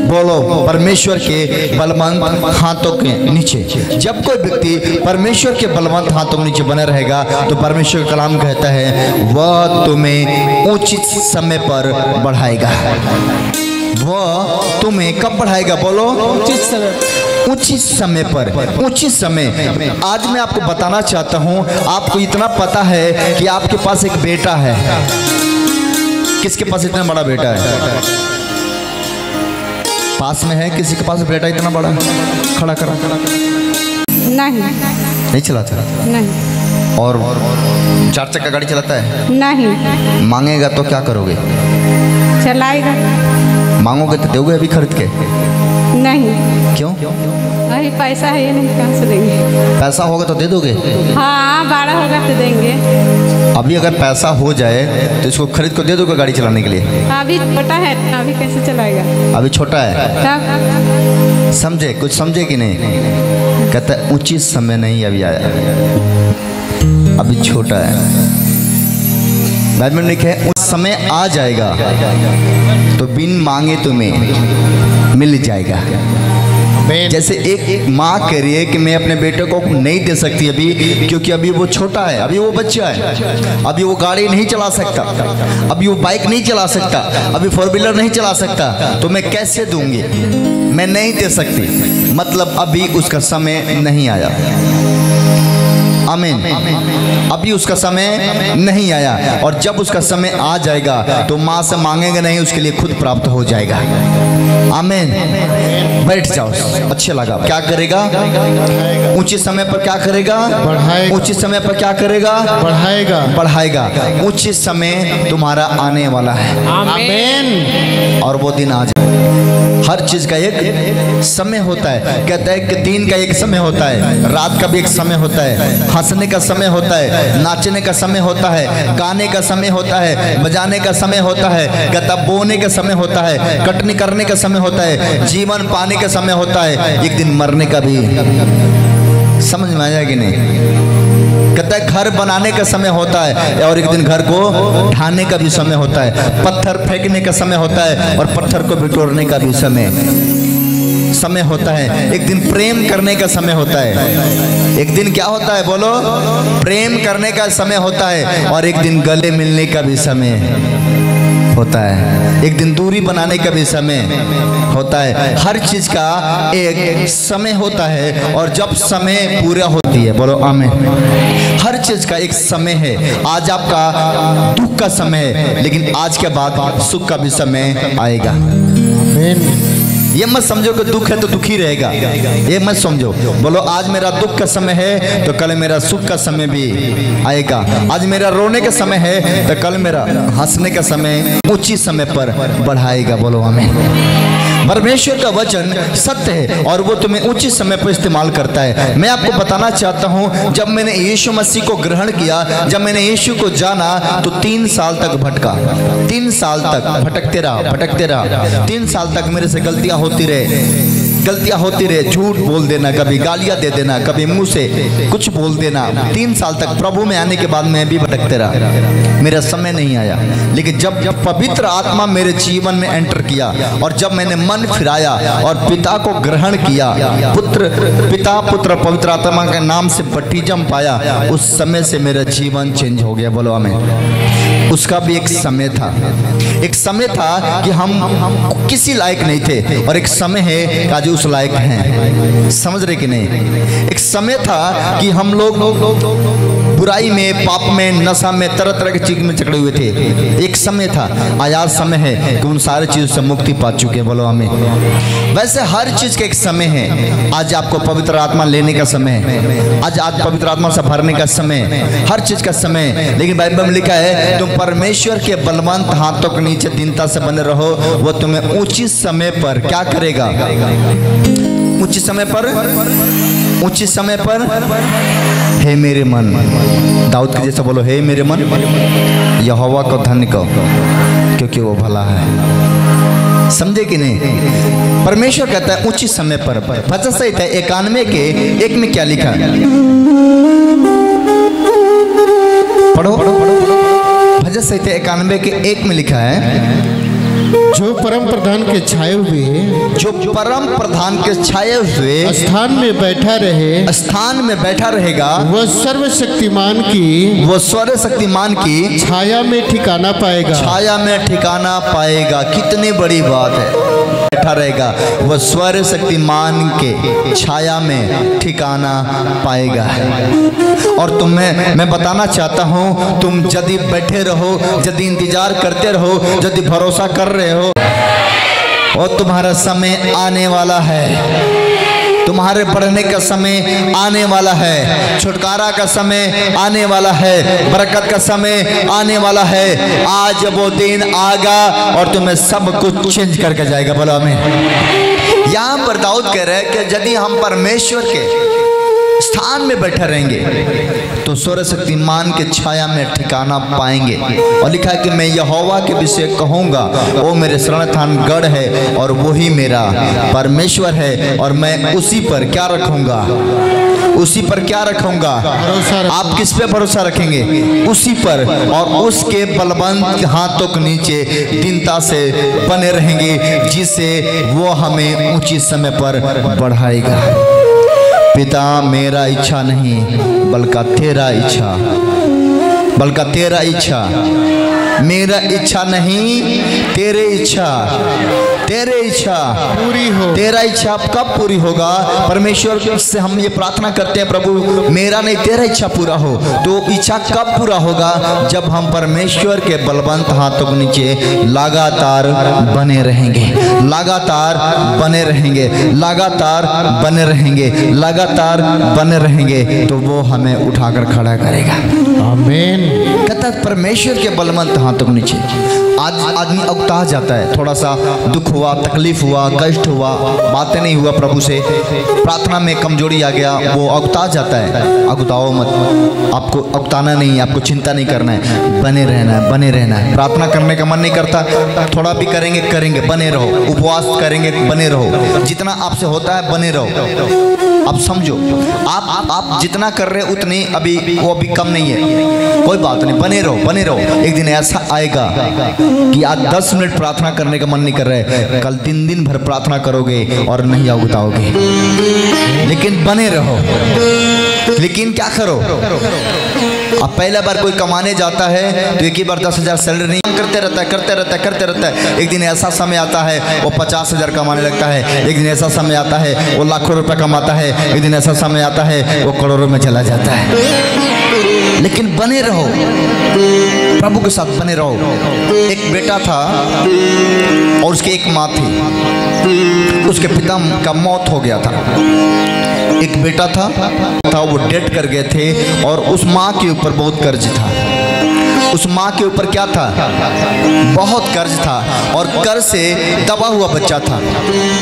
बोलो, परमेश्वर के बलवंत हाथों के नीचे। जब कोई व्यक्ति परमेश्वर के बलवंत हाथों के नीचे बने रहेगा तो परमेश्वर का कलाम कहता है वह तुम्हें उचित समय पर बढ़ाएगा। वह तुम्हें कब बढ़ाएगा? बोलो, उचित समय। उचित समय पर। उचित समय आज मैं आपको बताना चाहता हूँ। आपको इतना पता है कि आपके पास एक बेटा है। किसके पास इतना बड़ा बेटा है? पास में है किसी के पास बेटा इतना बड़ा? खड़ा करा। नहीं चलाता? नहीं। और 4 चक्का गाड़ी चलाता है? नहीं। मांगेगा तो क्या करोगे? चलाएगा। मांगोगे तो दोगे अभी खरीद के? नहीं। क्यों? अभी पैसा है, ये नहीं, कहाँ से देंगे? पैसा होगा तो दे दोगे? हाँ, बड़ा होगा तो देंगे। अभी अगर पैसा हो जाए तो इसको खरीद को दे दोगे गाड़ी चलाने के लिए? अभी छोटा है, अभी कैसे चलाएगा? अभी छोटा है। तब समझे? कुछ समझे कि नहीं? कहता है उचित समय नहीं अभी आया, अभी छोटा है। बाइबल में लिखा है उस समय आ जाएगा तो बिन मांगे तुम्हें मिल जाएगा। जैसे एक माँ कह रही है कि मैं अपने बेटे को नहीं दे सकती अभी, क्योंकि अभी वो छोटा है, अभी वो बच्चा है, अभी वो गाड़ी नहीं चला सकता, अभी वो बाइक नहीं चला सकता, अभी 4 व्हीलर नहीं चला सकता, तो मैं कैसे दूंगी? मैं नहीं दे सकती। मतलब अभी उसका समय नहीं आया। आमीन। अभी उसका समय नहीं आया, और जब उसका समय आ जाएगा तो माँ से मांगेंगे नहीं, उसके लिए खुद प्राप्त हो जाएगा। आमीन। बैठ जाओ। अच्छे लगा। क्या करेगा? उचित समय पर क्या करेगा? बढ़ाएगा। उचित समय पर क्या करेगा? बढ़ाएगा। बढ़ाएगा। उचित समय तुम्हारा आने वाला है। आमीन। और वो दिन आ जाए। हर चीज का एक समय होता है। कहता है कि दिन का एक समय होता है, रात का भी एक समय होता है, हंसने का समय होता है, नाचने का समय होता है, गाने का समय होता है, बजाने का समय होता है। कहता बोने का समय होता है, कटनी करने का समय होता है, जीवन पाने का समय होता है, एक दिन मरने का भी। समझ में आया कि नहीं? कहता है घर बनाने का समय होता है और एक दिन घर को ढाने का भी समय होता है, पत्थर फेंकने का समय होता है और पत्थर को बिटोरने का भी समय होता है। एक दिन प्रेम करने का समय होता है। एक दिन क्या होता है? बोलो, प्रेम करने का समय होता है, और एक दिन गले मिलने का भी समय होता है। एक दिन दूरी बनाने का भी समय होता है। हर चीज का एक समय होता है, और जब समय पूरा होती है, बोलो आमीन। हर चीज का एक समय है। आज आपका दुख का समय है, लेकिन आज के बाद सुख का भी समय आएगा। आमीन। ये मत समझो कि दुख है तो दुखी रहेगा, ये मत समझो। बोलो आज मेरा दुख का समय है तो कल मेरा सुख का समय भी आएगा। आज मेरा रोने का समय है तो कल मेरा हंसने का समय उचित समय पर बढ़ाएगा। बोलो आमीन। परमेश्वर का वचन सत्य है और वो तुम्हें उचित समय पर इस्तेमाल करता है। मैं आपको बताना चाहता हूँ, जब मैंने यीशु मसीह को ग्रहण किया, जब मैंने यीशु को जाना तो 3 साल तक भटका, 3 साल तक भटकते रहा। 3 साल तक मेरे से गलतियाँ होती रहे, झूठ बोल देना, कभी गालियाँ दे देना, कभी मुंह से कुछ बोल देना। 3 साल तक प्रभु में आने के बाद मैं भी भटकते रहा, मेरा समय नहीं आया। लेकिन जब पवित्र आत्मा मेरे जीवन में एंटर किया और जब मैंने मन फिराया और पिता को ग्रहण किया, पिता पुत्र पवित्र आत्मा के नाम से बपतिस्म पाया, उस समय से मेरा जीवन चेंज हो गया। बोलो आमीन। उसका भी एक समय था कि हम किसी लायक नहीं थे और एक समय है कि आज उस लायक हैं। समझ रहे कि नहीं? एक समय था कि हम लोग बुराई में, पाप में, नशा में, तरह तरह की चीज में चकड़े हुए थे। एक समय था, आज समय है कि उन सारी चीजों से मुक्ति पा चुके। बोलो आमीन। वैसे हर चीज का एक समय है। आज आपको पवित्र आत्मा लेने का समय है, आज पवित्र आत्मा से भरने का समय है, हर चीज का समय है। लेकिन बाइबल में लिखा है तुम परमेश्वर के बलवंत हाथों के नीचे दीनता से बने रहो, वो तुम्हें उचित समय पर क्या करेगा? उचित समय पर हे मेरे मन, दाऊद के जैसा बोलो, हे मेरे मन यहोवा को धन्य कहो क्योंकि वो भला है। समझे कि नहीं? परमेश्वर कहता है उचित समय पर। भजन संहिता 91 के 1 में क्या लिखा है? पढ़ो। भजन संहिता 91 के 1 में लिखा है, जो परम प्रधान के छाए हुए स्थान में बैठा रहेगा, वह सर्वशक्तिमान की छाया में ठिकाना पाएगा। कितनी बड़ी बात है। बैठा रहेगा, वह स्वर्ग शक्तिमान के छाया में ठिकाना पाएगा। और मैं बताना चाहता हूँ, तुम यदि बैठे रहो, यदि इंतजार करते रहो, यदि भरोसा कर रहे हो, और तुम्हारा समय आने वाला है, तुम्हारे बढ़ने का समय आने वाला है, छुटकारा का समय आने वाला है, बरकत का समय आने वाला है। आज वो दिन आएगा और तुम्हें सब कुछ चेंज करके जाएगा। बोलो आमीन। यहाँ पर दाऊद कह रहे हैं कि यदि हम परमेश्वर के स्थान में बैठे रहेंगे तो स्वर्ग शक्तिमान के छाया में ठिकाना पाएंगे। और लिखा है कि मैं यहोवा के विषय कहूँगा, वो मेरे शरणस्थान गढ़ है और वही मेरा परमेश्वर है, और मैं उसी पर क्या रखूँगा? आप किस पे भरोसा रखेंगे? उसी पर, और उसके बलवंत हाथों के नीचे दीनता से बने रहेंगे, जिससे वो हमें उचित समय पर बढ़ाएगा। पिता मेरा इच्छा नहीं बल्कि तेरा इच्छा, मेरा इच्छा नहीं तेरे इच्छा पूरी हो। तेरा इच्छा कब पूरी होगा? परमेश्वर से हम ये प्रार्थना करते हैं, प्रभु मेरा नहीं तेरा इच्छा पूरा हो। तो इच्छा कब पूरा होगा? जब हम परमेश्वर के बलवंत हाथों के नीचे लगातार बने रहेंगे, तो वो हमें उठाकर खड़ा करेगा। आमीन। कहता परमेश्वर के बलवंत हाथों के नीचे। आज आदमी अगुता जाता है, थोड़ा सा दुख हुआ, तकलीफ हुआ, कष्ट हुआ, बातें नहीं हुआ प्रभु से, प्रार्थना में कमजोरी आ गया, वो अगुता जाता है। अगुताओ मत, आपको अगुताना नहीं है, आपको चिंता नहीं करना है, बने रहना है। प्रार्थना करने का मन नहीं करता, थोड़ा भी करेंगे, बने रहो। उपवास करेंगे, बने रहो। जितना आपसे होता है बने रहो। अब समझो, आप जितना कर रहे उतनी अभी कम नहीं है, कोई बात नहीं, बने रहो। एक दिन ऐसा आएगा कि आज 10 मिनट प्रार्थना करने का मन नहीं कर रहा है, कल 3 दिन भर प्रार्थना करोगे और नहीं अगुताओगे। लेकिन बने रहो। लेकिन क्या करो? अब पहला बार कोई कमाने जाता है तो एक ही बार 10,000 सैलरी नहीं, करते रहता है। एक दिन ऐसा समय आता है वो 50,000 कमाने लगता है। एक दिन ऐसा समय आता है वो लाखों रुपए कमाता है। एक दिन ऐसा समय आता है वो करोड़ों में चला जाता है। लेकिन बने रहो, प्रभु के साथ बने रहो। एक बेटा था और उसकी एक माँ थी, उसके पिता का मौत हो गया था। एक बेटा था वो डेथ कर गए थे और उस माँ के ऊपर बहुत कर्ज था। उस माँ के ऊपर क्या था? बहुत कर्ज था और कर्ज से दबा हुआ बच्चा था।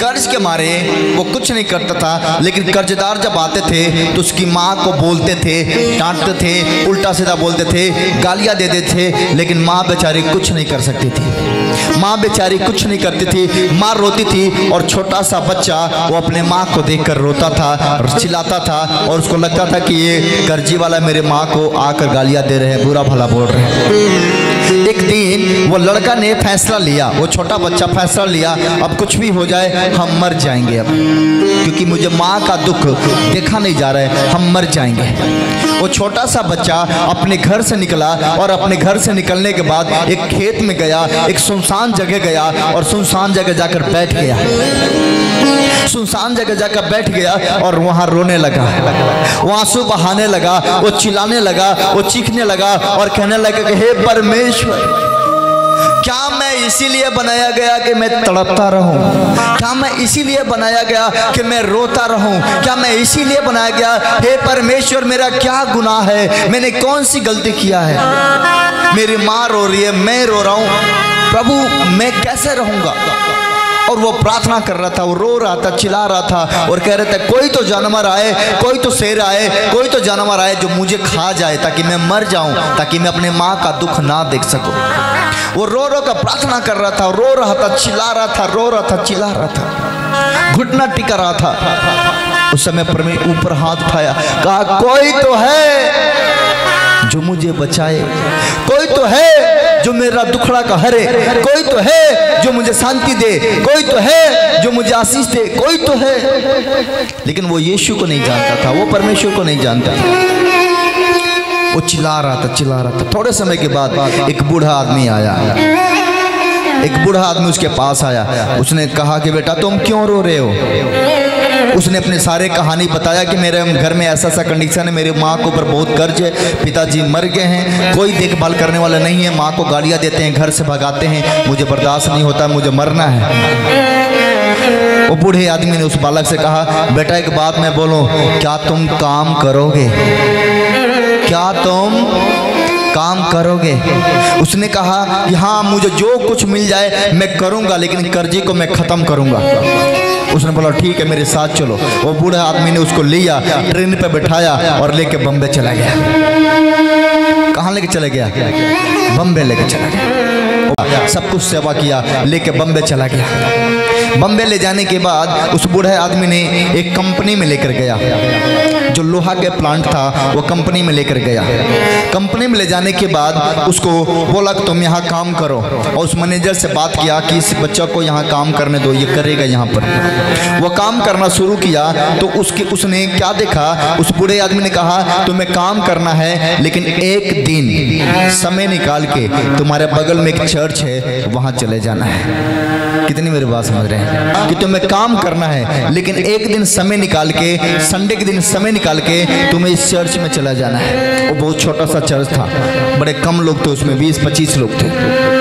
कर्ज के मारे वो कुछ नहीं करता था, लेकिन कर्जदार जब आते थे तो उसकी माँ को बोलते थे, डांटते थे, उल्टा सीधा बोलते थे, गालियाँ दे देते थे, लेकिन माँ बेचारी कुछ नहीं कर सकती थी। माँ बेचारी कुछ नहीं करती थी, माँ रोती थी और छोटा सा बच्चा वो अपने माँ को देखकर रोता था और चिल्लाता था और उसको लगता था कि ये कर्जी वाला मेरे माँ को आकर गालियाँ दे रहे हैं, बुरा भला बोल रहे हैं। एक दिन वो लड़का ने फैसला लिया, वो छोटा बच्चा फैसला लिया, अब कुछ भी हो जाए हम मर जाएंगे अब, क्योंकि मुझे माँ का दुख देखा नहीं जा रहा है, हम मर जाएंगे। वो छोटा सा बच्चा अपने घर से निकला और अपने घर से निकलने के बाद एक खेत में गया, एक सुनसान जगह गया और सुनसान जगह जाकर बैठ गया। सुनसान जगह जाकर बैठ गया और वहां रोने लगा, वो आंसू बहाने लगा, वो चिल्लाने लगा, वो चीखने लगा और कहने लगा कि हे परमेश्वर, क्या मैं इसीलिए बनाया गया कि मैं तड़पता रहूं? क्या मैं इसीलिए बनाया गया कि मैं रोता रहूं? क्या मैं इसीलिए बनाया गया? हे परमेश्वर, मेरा क्या गुनाह है? मैंने कौन सी गलती किया है? मेरी माँ रो रही है, मैं रो रहा हूं, प्रभु मैं कैसे रहूंगा? और वो प्रार्थना कर रहा था, वो रो रहा था, चिल्ला रहा था और कह रहे थे कोई तो जानवर आए, कोई तो शेर आए, कोई तो जानवर आए जो मुझे खा जाए ताकि मैं मर जाऊं, ताकि मैं अपने माँ का दुख ना देख सकूं। वो रो रो कर प्रार्थना कर रहा था, रो रहा था, चिल्ला रहा था, रो रहा था, चिल्ला रहा था, घुटना टिका रहा था। उस समय परमेश्वर ऊपर हाथ उठाया, कहा कोई तो है जो मुझे बचाए, कोई तो है जो मेरा दुखड़ा का हरे, कोई तो है जो मुझे शांति दे, कोई तो है जो मुझे आशीष दे, कोई तो है। लेकिन वो यीशु को नहीं जानता था, वो परमेश्वर को नहीं जानता था। वो चिल्ला रहा था, चिल्ला रहा था। थोड़े समय के बाद एक बूढ़ा आदमी आया, एक बूढ़ा आदमी उसके पास आया। उसने कहा कि बेटा तुम क्यों रो रहे हो? उसने अपने सारे कहानी बताया कि मेरे घर में ऐसा ऐसा कंडीशन है, मेरी माँ के ऊपर बहुत कर्ज है, पिताजी मर गए हैं, कोई देखभाल करने वाला नहीं है, माँ को गालियाँ देते हैं, घर से भगाते हैं, मुझे बर्दाश्त नहीं होता, मुझे मरना है। वो बूढ़े आदमी ने उस बालक से कहा, बेटा एक बात मैं बोलूं, क्या तुम काम करोगे? क्या तुम काम करोगे? उसने कहा कि हाँ मुझे जो कुछ मिल जाए मैं करूँगा, लेकिन कर्जे को मैं ख़त्म करूँगा। उसने बोला ठीक है मेरे साथ चलो। वो बूढ़े आदमी ने उसको लिया, ट्रेन पे बिठाया और लेके बम्बे चला गया। कहाँ लेके चला गया? बम्बे लेके चला गया। सब कुछ सेवा किया, लेके बम्बे चला गया। बम्बे ले जाने के बाद उस बूढ़े आदमी ने एक कंपनी में लेकर गया, जो लोहा के प्लांट था वो कंपनी में लेकर गया। कंपनी में ले जाने के बाद उसको बोला कि तुम यहाँ काम करो, और उस मैनेजर से बात किया कि इस बच्चा को यहाँ काम करने दो, ये करेगा यहाँ पर। वो काम करना शुरू किया तो उसने क्या देखा, उस बूढ़े आदमी ने कहा तुम्हें काम करना है, लेकिन एक दिन समय निकाल के तुम्हारे बगल में एक चर्च है वहाँ चले जाना है। कितनी मेरी बात समझ रहे हैं कि तुम्हें काम करना है, लेकिन एक दिन समय निकाल के, संडे के दिन समय निकाल के तुम्हें इस चर्च में चला जाना है। वो बहुत छोटा सा चर्च था, बड़े कम लोग थे उसमें, 20-25 लोग थे।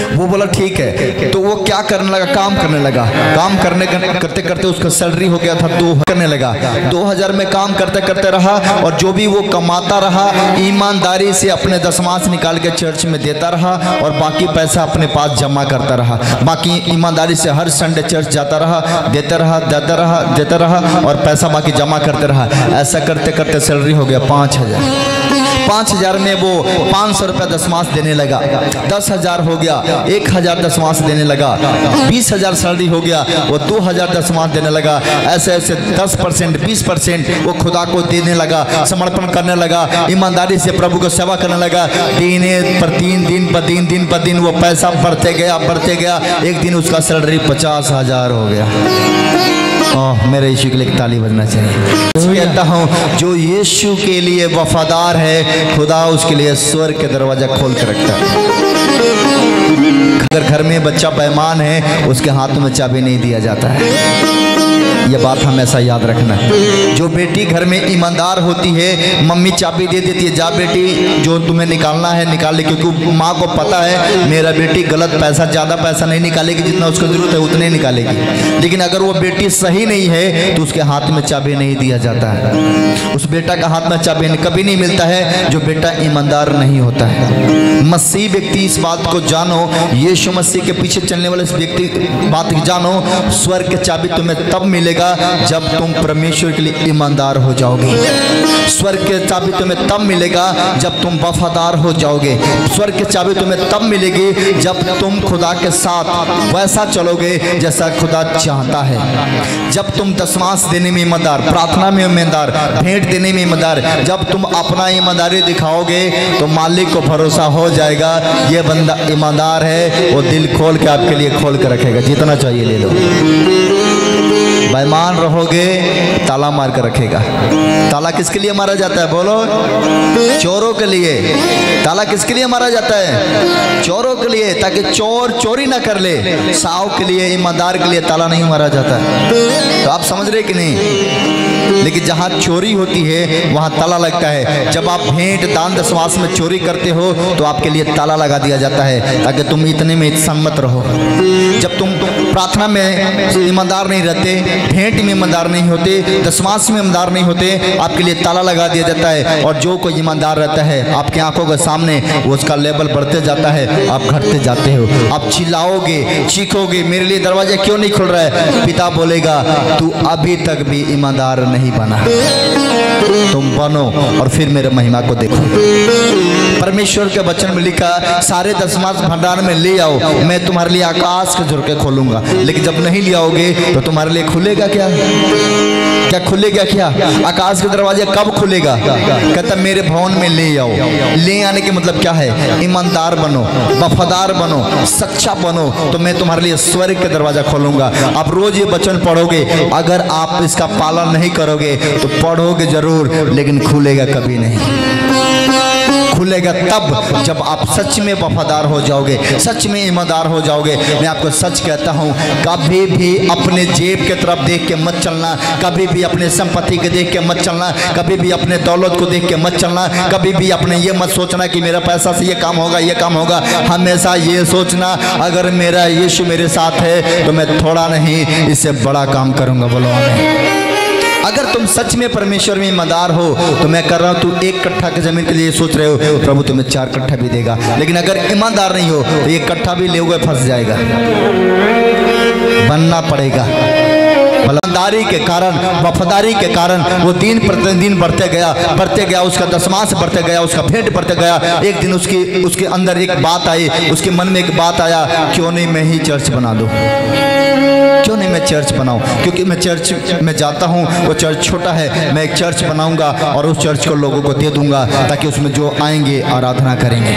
वो बोला ठीक है। तो वो क्या करने लगा, काम करने लगा। काम करते करते उसका सैलरी हो गया था 2 करने लगा। 2000 में काम करते करते रहा, और जो भी वो कमाता रहा ईमानदारी से अपने दशमांश निकाल के चर्च में देता रहा, और बाकी पैसा अपने पास जमा करता रहा। बाकी ईमानदारी से हर संडे चर्च जाता रहा, देता रहा और पैसा बाकी जमा करते रहा। ऐसा करते करते सैलरी हो गया 5000। 5000 में वो 500 रुपया दशमांश देने लगा। 10,000 हो गया, 1000 दशमांश देने लगा। 20,000 सैलरी हो गया, वो 2000 दशमांश देने लगा। ऐसे ऐसे 10%, 20% वो खुदा को देने लगा, समर्पण करने लगा, ईमानदारी से प्रभु को सेवा करने लगा। दिन पर दिन वो पैसा बढ़ते गया। एक दिन उसका सैलरी 50,000 हो गया। मेरे यीशु के लिए ताली बजना चाहिए। कहता हूँ जो यीशु के लिए वफादार है, खुदा उसके लिए स्वर्ग के दरवाजा खोल कर रखता है। अगर घर में बच्चा बेईमान है, उसके हाथ में चाबी नहीं दिया जाता है। ये बात हमेशा याद रखना। जो बेटी घर में ईमानदार होती है, मम्मी चाबी दे देती है, जा बेटी जो तुम्हें निकालना है निकाल ले, क्योंकि माँ को पता है मेरा बेटी गलत पैसा, ज़्यादा पैसा नहीं निकालेगी, जितना उसको जरूरत है उतने निकालेगी। लेकिन अगर वो बेटी सही नहीं है तो उसके हाथ में चाबी नहीं दिया जाता है। उस बेटा का हाथ में चाबी कभी नहीं मिलता है जो बेटा ईमानदार नहीं होता है। मसीह व्यक्ति इस बात को जानो, यीशु मसीह के पीछे चलने वाले इस व्यक्ति बात जानो, स्वर्ग की चाबी तुम्हें तब मिलेगा जब तुम परमेश्वर के लिए ईमानदार हो जाओगे। स्वर्ग की चाबी तुम्हें तब मिलेगा जब तुम वफादार हो जाओगे। स्वर्ग की चाबी तुम्हें तब मिलेगी जब तुम खुदा के साथ वैसा चलोगे जैसा खुदा चाहता है। जब तुम दशमांश देने में ईमानदार, प्रार्थना में ईमानदार, भेंट देने में ईमानदार, जब तुम अपना ईमानदारी दिखाओगे तो मालिक को भरोसा हो जाएगा ये बंदा ईमानदार है। वो दिल खोल के आपके लिए खोल के रखेगा, जितना चाहिए ले लो। बेईमान रहोगे ताला मार कर रखेगा। ताला किसके लिए मारा जाता है बोलो? चोरों के लिए। ताला किसके लिए मारा जाता है? चोरों के लिए, ताकि चोर चोरी ना कर ले। साव के लिए, ईमानदार के लिए ताला नहीं मारा जाता है। तो आप समझ रहे कि नहीं? लेकिन जहाँ चोरी होती है वहाँ ताला लगता है। जब आप भेंट दान दशमांश में चोरी करते हो तो आपके लिए ताला लगा दिया जाता है ताकि तुम इतने में सम्मत रहो। जब तुम प्रार्थना में ईमानदार नहीं रहते, भेंट में ईमानदार नहीं होते, दशमांश में ईमानदार नहीं होते, आपके लिए ताला लगा दिया जाता है। और जो कोई ईमानदार रहता है आपकी आंखों के सामने वो उसका लेवल बढ़ते जाता है, आप घटते जाते हो। आप चिल्लाओगे, चीखोगे, मेरे लिए दरवाजा क्यों नहीं खुल रहा है? पिता बोलेगा तू अभी तक भी ईमानदार नहीं बना, तुम बनो और फिर मेरे महिमा को देखो। परमेश्वर के वचन में लिखा सारे दशमांश भंडार में ले आओ, मैं तुम्हारे लिए आकाश के झुरके खोलूंगा। लेकिन जब नहीं ले आओगे तो तुम्हारे लिए खुलेगा क्या? क्या खुलेगा? क्या आकाश के दरवाजे कब खुलेगा? कहता मेरे भवन में ले आओ। ले आने के मतलब क्या है? ईमानदार बनो, वफादार बनो, सच्चा बनो, तो मैं तुम्हारे लिए स्वर्ग के दरवाजा खोलूंगा। आप रोज ये वचन पढ़ोगे, अगर आप इसका पालन नहीं करोगे तो पढ़ोगे जरूर लेकिन खुलेगा कभी नहीं। खुलेगा तब जब आप सच में वफादार हो जाओगे, सच में ईमानदार हो जाओगे। मैं आपको सच कहता हूँ, कभी भी अपने जेब के तरफ देख के मत चलना, कभी भी अपने संपत्ति के देख के मत चलना, कभी भी अपने दौलत को देख के मत चलना, कभी भी अपने ये मत सोचना कि मेरा पैसा से ये काम होगा, ये काम होगा। हमेशा ये सोचना अगर मेरा यीशु मेरे साथ है तो मैं थोड़ा नहीं इससे बड़ा काम करूँगा। बोलो आमीन। अगर तुम सच में परमेश्वर में ईमानदार हो तो मैं कर रहा हूँ, तू 1 कट्ठा की जमीन के लिए सोच रहे हो, प्रभु तुम्हें 4 कट्ठा भी देगा। लेकिन अगर ईमानदार नहीं हो तो 1 कट्ठा भी ले हुए फंस जाएगा, बनना पड़ेगा। ईमानदारी के कारण, वफादारी के कारण वो दिन प्रतिदिन बढ़ते गया, उसका दशमांश बढ़ते गया, उसका भेंट बढ़ते गया। एक दिन उसके अंदर एक बात आई, उसके मन में एक बात आया, क्यों नहीं मैं ही चर्च बना दूँ, क्यों नहीं मैं चर्च बनाऊं? क्योंकि मैं चर्च में जाता हूं, वो चर्च छोटा है, मैं एक चर्च बनाऊंगा और उस चर्च को लोगों को दे दूंगा ताकि उसमें जो आएंगे आराधना करेंगे।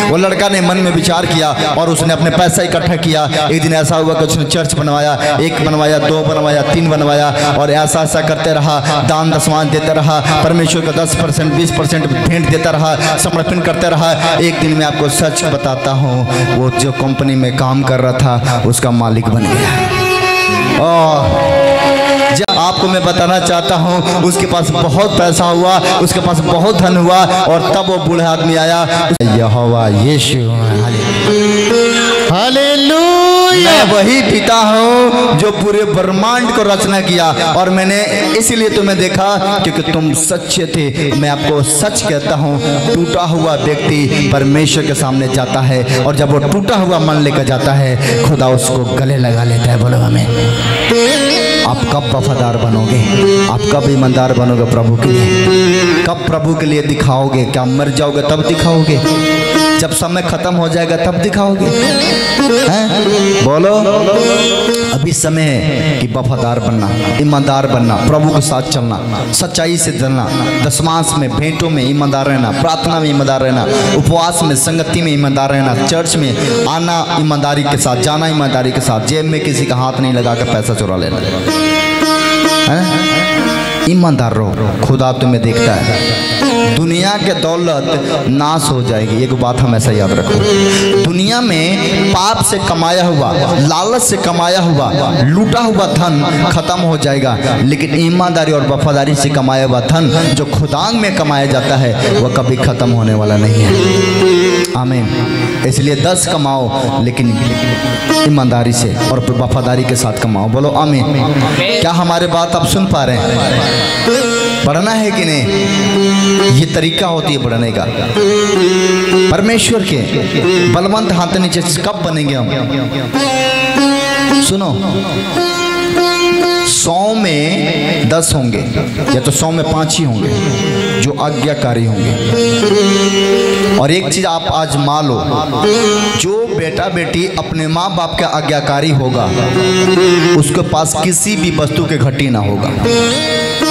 वो लड़का ने मन में विचार किया और उसने अपने पैसा इकट्ठा किया। एक दिन ऐसा हुआ कि उसने चर्च बनवाया, 1 बनवाया, 2 बनवाया, 3 बनवाया और ऐसा करते रहा। दान दशमांश देते रहा, परमेश्वर का 10% 20% भेंट देता रहा, समर्पण करते रहा। एक दिन मैं आपको सच बताता हूँ, वो जो कंपनी में काम कर रहा था उसका मालिक बन गया। जब आपको मैं बताना चाहता हूँ, उसके पास बहुत पैसा हुआ, उसके पास बहुत धन हुआ और तब वो बूढ़ा आदमी आया, यहोवा यीशु हालेलुया, मैं वही पिता हूँ जो पूरे ब्रह्मांड को रचना किया और मैंने इसीलिए तुम्हें देखा क्योंकि तुम सच्चे थे। मैं आपको सच कहता हूँ, टूटा हुआ व्यक्ति परमेश्वर के सामने जाता है और जब वो टूटा हुआ मन लेकर जाता है खुदा उसको गले लगा लेता है। बोलो हमें। आप कब वफादार बनोगे? आप कब ईमानदार बनोगे प्रभु के लिए? कब प्रभु के लिए दिखाओगे? क्या मर जाओगे तब दिखाओगे? जब समय खत्म हो जाएगा तब दिखाओगे? हैं? बोलो। अभी समय है कि वफादार बनना, ईमानदार बनना, प्रभु के साथ चलना, सच्चाई से चलना, दशमांश में, भेंटों में ईमानदार रहना, प्रार्थना में ईमानदार रहना, उपवास में, संगति में ईमानदार रहना, चर्च में आना ईमानदारी के साथ, जाना ईमानदारी के साथ, जेब में किसी का हाथ नहीं लगा कर पैसा चुरा लेना। ईमानदार रहो, खुदा तुम्हें देखता है। दुनिया के दौलत नाश हो जाएगी, एक बात हमेशा याद रखो। दुनिया में पाप से कमाया हुआ, लालच से कमाया हुआ, लूटा हुआ धन खत्म हो जाएगा, लेकिन ईमानदारी और वफादारी से कमाया हुआ धन जो खुदांग में कमाया जाता है वह कभी खत्म होने वाला नहीं है। आमीन। इसलिए 10 कमाओ लेकिन ईमानदारी से और वफादारी के साथ कमाओ। बोलो आमीन। क्या हमारे बात आप सुन पा रहे हैं? बढ़ना है कि नहीं? ये तरीका होती है बढ़ने का। परमेश्वर के बलवंत हाथ नीचे कब बनेंगे हम? सुनो, 100 में 10 होंगे या तो 100 में 5 ही होंगे जो आज्ञाकारी होंगे। और एक चीज आप आज मान लो, जो बेटा बेटी अपने माँ बाप का आज्ञाकारी होगा उसके पास किसी भी वस्तु के घटी ना होगा,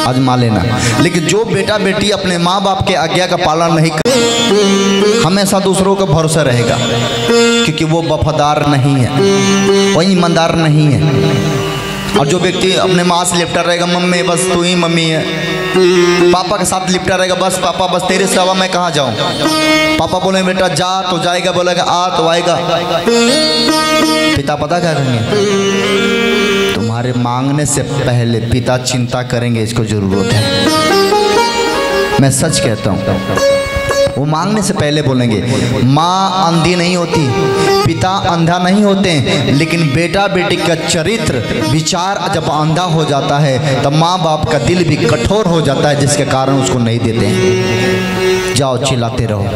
आज मान लेना। लेकिन जो बेटा बेटी अपने माँ बाप के आज्ञा का पालन नहीं कर, हमेशा दूसरों का भरोसा रहेगा, क्योंकि वो वफादार नहीं है, वो ईमानदार नहीं है। और जो व्यक्ति अपने माँ से लिपटा रहेगा, मम्मी बस तू ही मम्मी है, पापा के साथ लिपटा रहेगा, बस पापा बस तेरे सिवा मैं कहाँ जाऊँ, पापा बोले बेटा जा तो जाएगा, बोलेगा आ तो आएगा। पिता पता क्या करेंगे? तुम्हारे मांगने से पहले पिता चिंता करेंगे इसको जरूरत है। मैं सच कहता हूँ, वो मांगने से पहले बोलेंगे। माँ अंधी नहीं होती, पिता अंधा नहीं होते, लेकिन बेटा बेटी का चरित्र विचार जब अंधा हो जाता है तब माँ बाप का दिल भी कठोर हो जाता है, जिसके कारण उसको नहीं देते हैं। जाओ चिल्लाते रहो,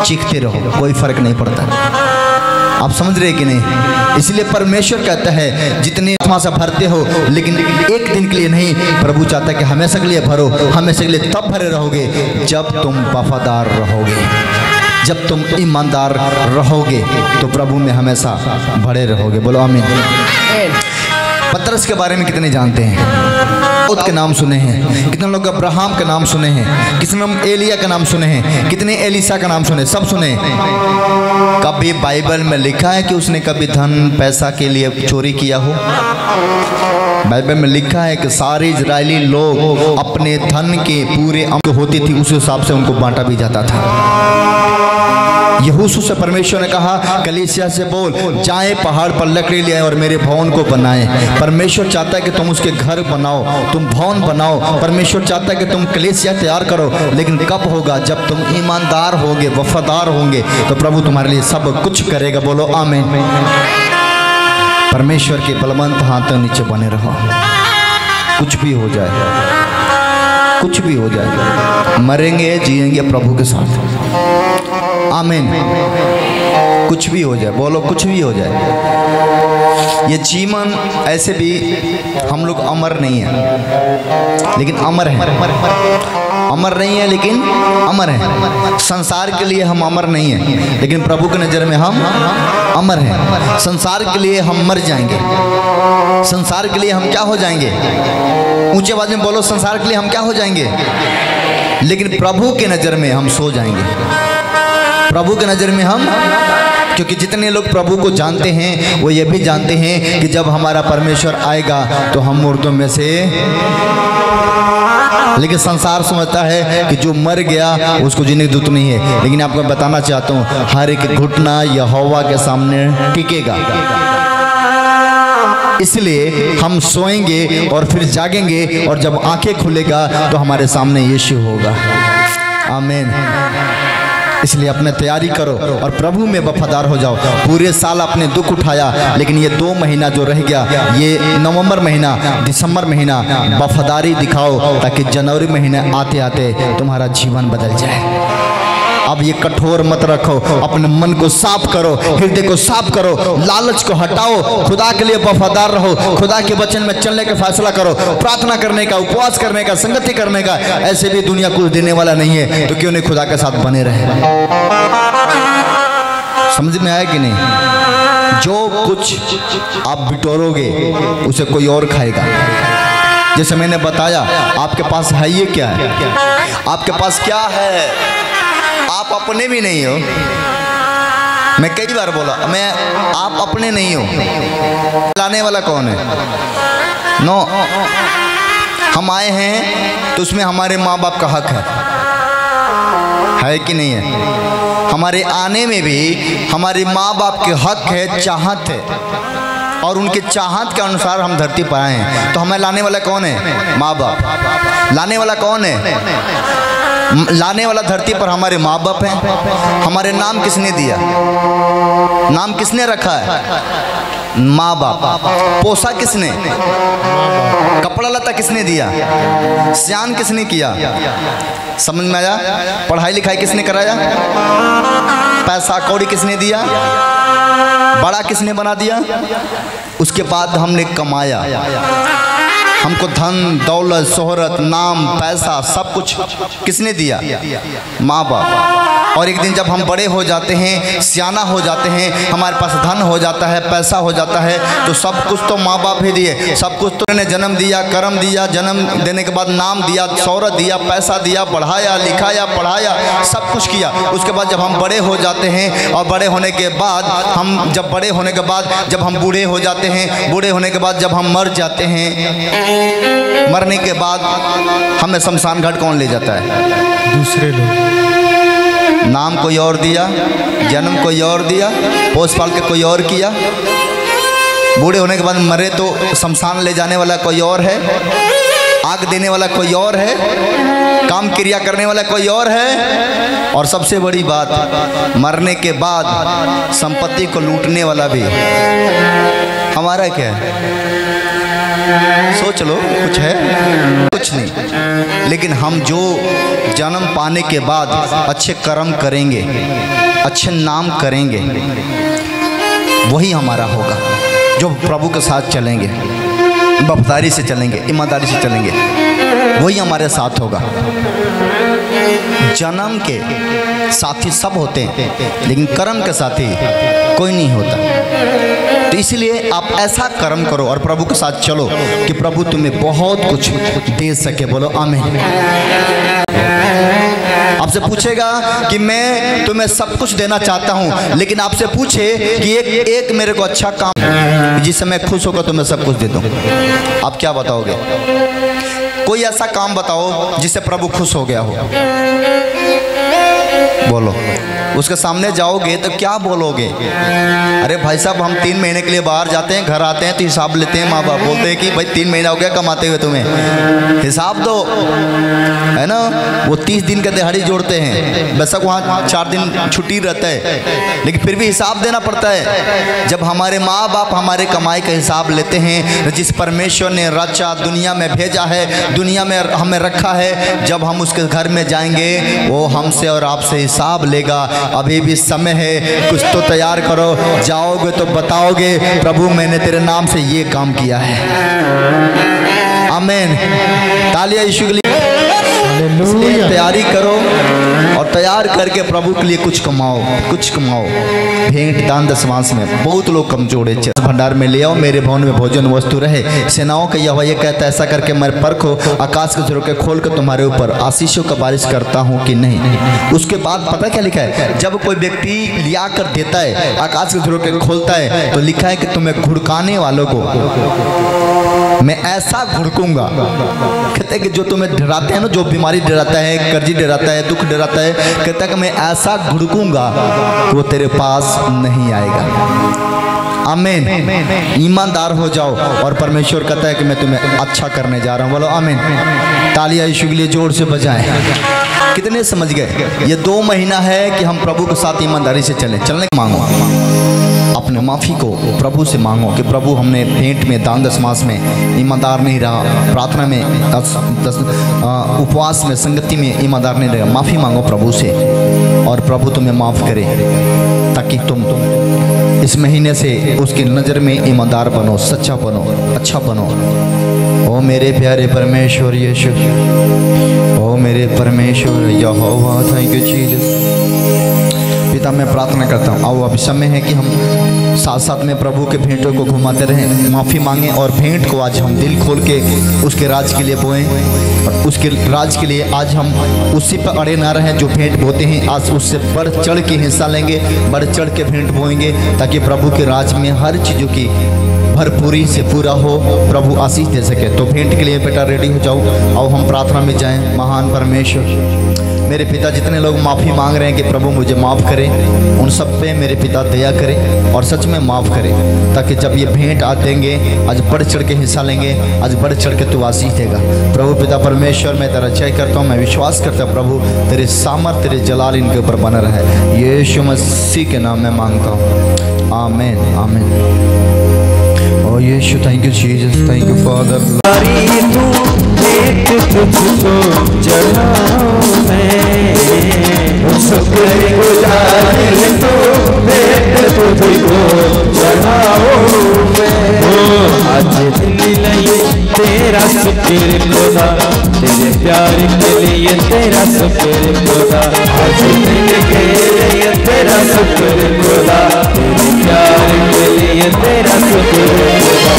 चीखते रहो, कोई फर्क नहीं पड़ता। आप समझ रहे कि नहीं? इसलिए परमेश्वर कहता है जितने आत्मा से भरते हो, लेकिन एक दिन के लिए नहीं, प्रभु चाहता है कि हमेशा के लिए भरो। हमेशा के लिए तब भरे रहोगे जब तुम वफादार रहोगे, जब तुम ईमानदार रहोगे तो प्रभु में हमेशा भरे रहोगे। बोलो आमीन। पतरस के बारे में कितने जानते हैं? दाऊद के नाम सुने हैं? कितने लोग अब्राहम के नाम सुने हैं? कितने लोग एलिया का नाम सुने हैं? कितने एलिसा का नाम सुने? सब सुने। कभी बाइबल में लिखा है कि उसने कभी धन पैसा के लिए चोरी किया हो? बाइबल में लिखा है कि सारे इजरायली लोग अपने धन के पूरे अंक होती थी, उस हिसाब से उनको बांटा भी जाता था। यहोशू से परमेश्वर ने कहा कलीसिया से बोल, जाए पहाड़ पर लकड़ी ले आए और मेरे भवन को बनाए। परमेश्वर चाहता है कि तुम उसके घर बनाओ, तुम भवन बनाओ। परमेश्वर चाहता है कि तुम कलीसिया तैयार करो, लेकिन कब होगा? जब तुम ईमानदार होगे, वफादार होंगे, तो प्रभु तुम्हारे लिए सब कुछ करेगा। बोलो आमीन। परमेश्वर के बलवंत हाथों नीचे बने रहो, कुछ भी हो जाए, कुछ भी हो जाए, मरेंगे जिएंगे प्रभु के साथ। आमीन। कुछ भी हो जाए, बोलो कुछ भी हो जाए। ये जीवन ऐसे भी हम लोग अमर नहीं है, लेकिन अमर है। अमर नहीं है लेकिन अमर है। संसार के लिए हम अमर नहीं है, लेकिन प्रभु की नज़र में हम अमर हैं। संसार के लिए हम मर जाएंगे, संसार के लिए हम क्या हो जाएंगे? ऊंचे आवाज में बोलो, संसार के लिए हम क्या हो जाएंगे? लेकिन प्रभु के नज़र में हम सो जाएंगे। प्रभु के नज़र में हम, क्योंकि जितने लोग प्रभु को जानते हैं वो ये भी जानते हैं कि जब हमारा परमेश्वर आएगा तो हम मुर्दों में से, लेकिन संसार समझता है कि जो मर गया उसको जीने की जरूरत नहीं है। लेकिन आपको बताना चाहता हूँ, हर एक घुटना यहोवा के सामने टिकेगा। इसलिए हम सोएंगे और फिर जागेंगे, और जब आंखें खुलेगा तो हमारे सामने यीशु होगा। आमीन। इसलिए अपने तैयारी करो और प्रभु में वफादार हो जाओ। पूरे साल आपने दुख उठाया, लेकिन ये 2 महीना जो रह गया, ये नवंबर महीना, दिसंबर महीना, वफादारी दिखाओ, ताकि जनवरी महीने आते आते तुम्हारा जीवन बदल जाए। अब ये कठोर मत रखो, अपने मन को साफ करो, हृदय को साफ करो, लालच को हटाओ, खुदा के लिए वफादार रहो, खुदा के वचन में चलने का फैसला करो, प्रार्थना करने का, उपवास करने का, संगति करने का। ऐसे भी दुनिया कुछ देने वाला नहीं है, तो क्यों नहीं खुदा के साथ बने रहे। समझ में आया कि नहीं? जो कुछ आप बिटोरोगे उसे कोई और खाएगा। जैसे मैंने बताया, आपके पास है ये क्या है? आपके पास क्या है? आप अपने भी नहीं हो। मैं कई बार बोला, आप अपने नहीं हो। लाने वाला कौन है? नो, हम आए हैं तो उसमें हमारे माँ बाप का हक है कि नहीं है? हमारे आने में भी हमारे माँ बाप के हक है, चाहत है, और उनके चाहत के अनुसार हम धरती पर आए हैं। तो हमें लाने वाला कौन है? माँ बाप। लाने वाला कौन है? लाने वाला धरती पर हमारे माँ बाप हैं। हमारे नाम किसने दिया? नाम किसने रखा है? माँ बाप। पोसा किसने? कपड़ा लता किसने दिया? स्यान किसने किया? समझ में आया? पढ़ाई लिखाई किसने कराया? पैसा कौड़ी किसने दिया? बड़ा किसने बना दिया? उसके बाद हमने कमाया, हमको धन दौलत शोहरत नाम पैसा सब कुछ किसने दिया? माँ बाप। और एक दिन जब हम बड़े हो जाते हैं, सियाना हो जाते हैं, हमारे पास धन हो जाता है, पैसा हो जाता है, तो सब कुछ तो माँ बाप ही दिए। सब कुछ तो उन्होंने जन्म दिया, कर्म दिया, जन्म देने के बाद नाम दिया, शोहरत दिया, पैसा दिया, बढ़ाया लिखाया पढ़ाया, सब कुछ किया। उसके बाद जब हम बड़े हो जाते हैं, और बड़े होने के बाद जब हम बूढ़े हो जाते हैं, बूढ़े होने के बाद जब हम मर जाते हैं, मरने के बाद हमें शमशान घाट कौन ले जाता है? दूसरे लोग। नाम कोई और दिया, जन्म कोई और दिया, पोस पाल के कोई और किया। बूढ़े होने के बाद मरे तो शमशान ले जाने वाला कोई और है, आग देने वाला कोई और है, काम क्रिया करने वाला कोई और है, और सबसे बड़ी बात, मरने के बाद संपत्ति को लूटने वाला भी हमारा क्या है? सोच लो, कुछ है? कुछ नहीं। लेकिन हम जो जन्म पाने के बाद अच्छे कर्म करेंगे, अच्छे नाम करेंगे, वही हमारा होगा। जो प्रभु के साथ चलेंगे, वफादारी से चलेंगे, ईमानदारी से चलेंगे, वही हमारे साथ होगा। जन्म के साथी सब होते हैं, लेकिन कर्म के साथी कोई नहीं होता। तो इसलिए आप ऐसा कर्म करो और प्रभु के साथ चलो कि प्रभु तुम्हें बहुत कुछ दे सके। बोलो आमीन। आपसे पूछेगा कि मैं तुम्हें सब कुछ देना चाहता हूँ, लेकिन आपसे पूछे कि एक मेरे को अच्छा काम जिससे मैं खुश होकर तुम्हें सब कुछ दे दूँ, आप क्या बताओगे? कोई ऐसा काम बताओ जिससे प्रभु खुश हो गया हो। बोलो। उसके सामने जाओगे तो क्या बोलोगे? अरे भाई साहब, हम 3 महीने के लिए बाहर जाते हैं, घर आते हैं तो हिसाब लेते हैं। माँ बाप बोलते हैं कि भाई 3 महीना हो गया कमाते हुए, तुम्हें हिसाब दो, है ना? वो 30 दिन का दिहाड़ी जोड़ते हैं, बेशक वहाँ 4 दिन छुट्टी रहता है, लेकिन फिर भी हिसाब देना पड़ता है। जब हमारे माँ बाप हमारे कमाई का हिसाब लेते हैं, जिस परमेश्वर ने रचा, दुनिया में भेजा है, दुनिया में हमें रखा है, जब हम उसके घर में जाएंगे, वो हमसे और आपसे हिसाब लेगा। अभी भी समय है, कुछ तो तैयार करो। जाओगे तो बताओगे, प्रभु मैंने तेरे नाम से ये काम किया है। आमीन। तालियां यीशु के लिए। तैयारी करो और तैयार करके प्रभु के लिए कुछ कमाओ, कुछ कमाओ। भेंट दान दशमांश में बहुत लोग कमजोर है। भंडार में ले आओ, मेरे भवन में भोजन वस्तु रहे। सेनाओं का यहोवा ये कहता है, ऐसा करके मैं परखो, आकाश के झरोखे खोल कर तुम्हारे ऊपर आशीषों का बारिश करता हूँ कि नहीं। उसके बाद पता क्या लिखा है? जब कोई व्यक्ति लिया कर देता है, आकाश के झरोखे खोलता है, तो लिखा है कि तुम्हें घुड़काने वालों को मैं ऐसा घुड़कूंगा। कहते हैं कि जो तुम्हें डराते हैं ना, जो बीमारी डराता है, कर्जी डराता है, दुख डराता है, कहता है कि मैं ऐसा घुड़कूंगा कि वो तेरे पास नहीं आएगा। आमीन। ईमानदार हो जाओ और परमेश्वर कहता है कि मैं तुम्हें अच्छा करने जा रहा हूँ। बोलो आमीन। तालियां यीशु के लिए जोर से बजाएं। कितने समझ गए? ये 2 महीना है कि हम प्रभु के साथ ईमानदारी से चलें। चलने मांगो, अपने माफ़ी को प्रभु से मांगो कि प्रभु हमने भेंट में दान दशमांश में ईमानदार नहीं रहा, प्रार्थना में उपवास में संगति में ईमानदार नहीं रहा। माफ़ी मांगो प्रभु से और प्रभु तुम्हें माफ़ करे, ताकि तुम इस महीने से उसकी नज़र में ईमानदार बनो, सच्चा बनो, अच्छा बनो। ओ मेरे प्यारे परमेश्वर यीशु, ओ मेरे परमेश्वर यहोवा, थैंक यू जीसस। पिता मैं प्रार्थना करता हूँ, आओ अभी समय है कि हम साथ साथ में प्रभु के भेंटों को घुमाते रहें, माफ़ी मांगें और भेंट को आज हम दिल खोल के उसके राज के लिए बोएं। और उसके राज के लिए आज हम उसी पर अड़े ना रहें जो भेंट बोते हैं। आज उससे बढ़ चढ़ के हिस्सा लेंगे, बढ़ चढ़ के भेंट बोएंगे, ताकि प्रभु के राज में हर चीज़ों की भरपूरी से पूरा हो, प्रभु आशीष दे सके। तो भेंट के लिए बेटा रेडी हो जाओ, और हम प्रार्थना में जाएं। महान परमेश्वर मेरे पिता, जितने लोग माफ़ी मांग रहे हैं कि प्रभु मुझे माफ़ करें, उन सब पे मेरे पिता दया करें और सच में माफ़ करें, ताकि जब ये भेंट आ देंगे, आज बढ़ चढ़ के हिस्सा लेंगे, आज बढ़ चढ़ के तू आशीष देगा। प्रभु पिता परमेश्वर, मैं तेरा जय करता हूँ, मैं विश्वास करता हूँ प्रभु तेरे सामर्थ, तेरे जलाल इनके ऊपर बना रहे। यीशु मसीह के नाम में मांगता हूँ, आमीन आमीन। ओ Yeshu, thank you Jesus, thank you father. तुझको चढ़ाऊं मैं, शुक्रगुजारी तो भेंट तुझको चढ़ाऊं मैं। आज दिल नहीं तेरा शुक्र खुदा, तेरे प्यार के लिए तेरा शुक्र खुदा। आज दिल के लिए तेरा शुक्र खुदा, तेरे प्यार के लिए तेरा शुक्र खुदा।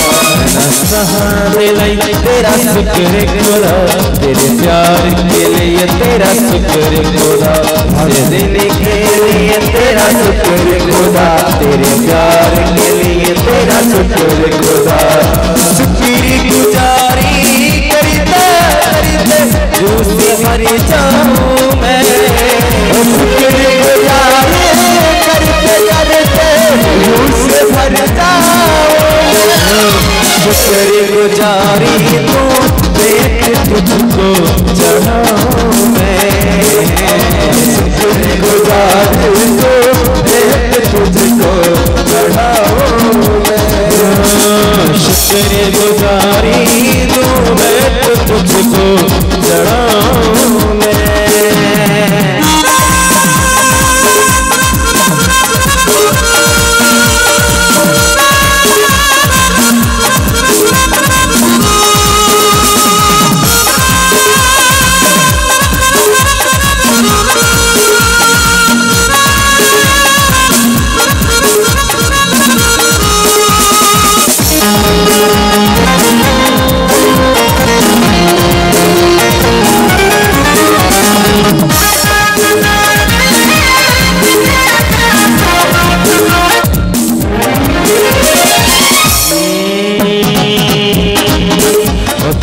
सहारे नहीं तेरा शुक्र खुदा, तेरे प्यार के लिए तेरा शुक्र खुदा। हर दिन के लिए तेरा शुक्र खुदा, तेरे प्यार के लिए तेरा शुक्र खुदा। शुक्रगुजारी करते करते दूसरी मर जाऊं मैं। शुक्रगुजारी करते करते दूसरे भर जाऊं। शुक्रगुजारी तो भेंट तुझको चढ़ाऊं मैं। शुक्रगुजारी तो भेंट तुझको चढ़ाऊं मैं। शुक्रगुजारी तो भेंट तुझको चढ़ाऊं मैं।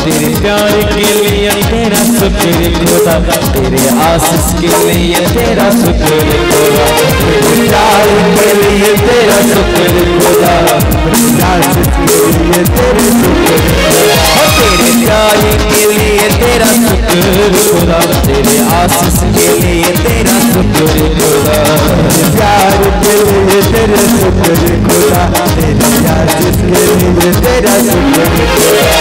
तेरे प्यार के लिए तेरा शुक्र खुदा, तेरे आशीष के लिए तेरा शुक्र खुदा। तेरे प्यार के लिए तेरा शुक्र खुदा, तेरे आशीष के लिए तेरे शुक्र खुदा। तेरे प्यार के लिए तेरा शुक्र खुदा, तेरे आशीष के लिए तेरा शुक्र खुदा। प्यार के लिए तेरे शुक्र खुदा, तेरे आशीष के लिए तेरा शुक्र खुदा।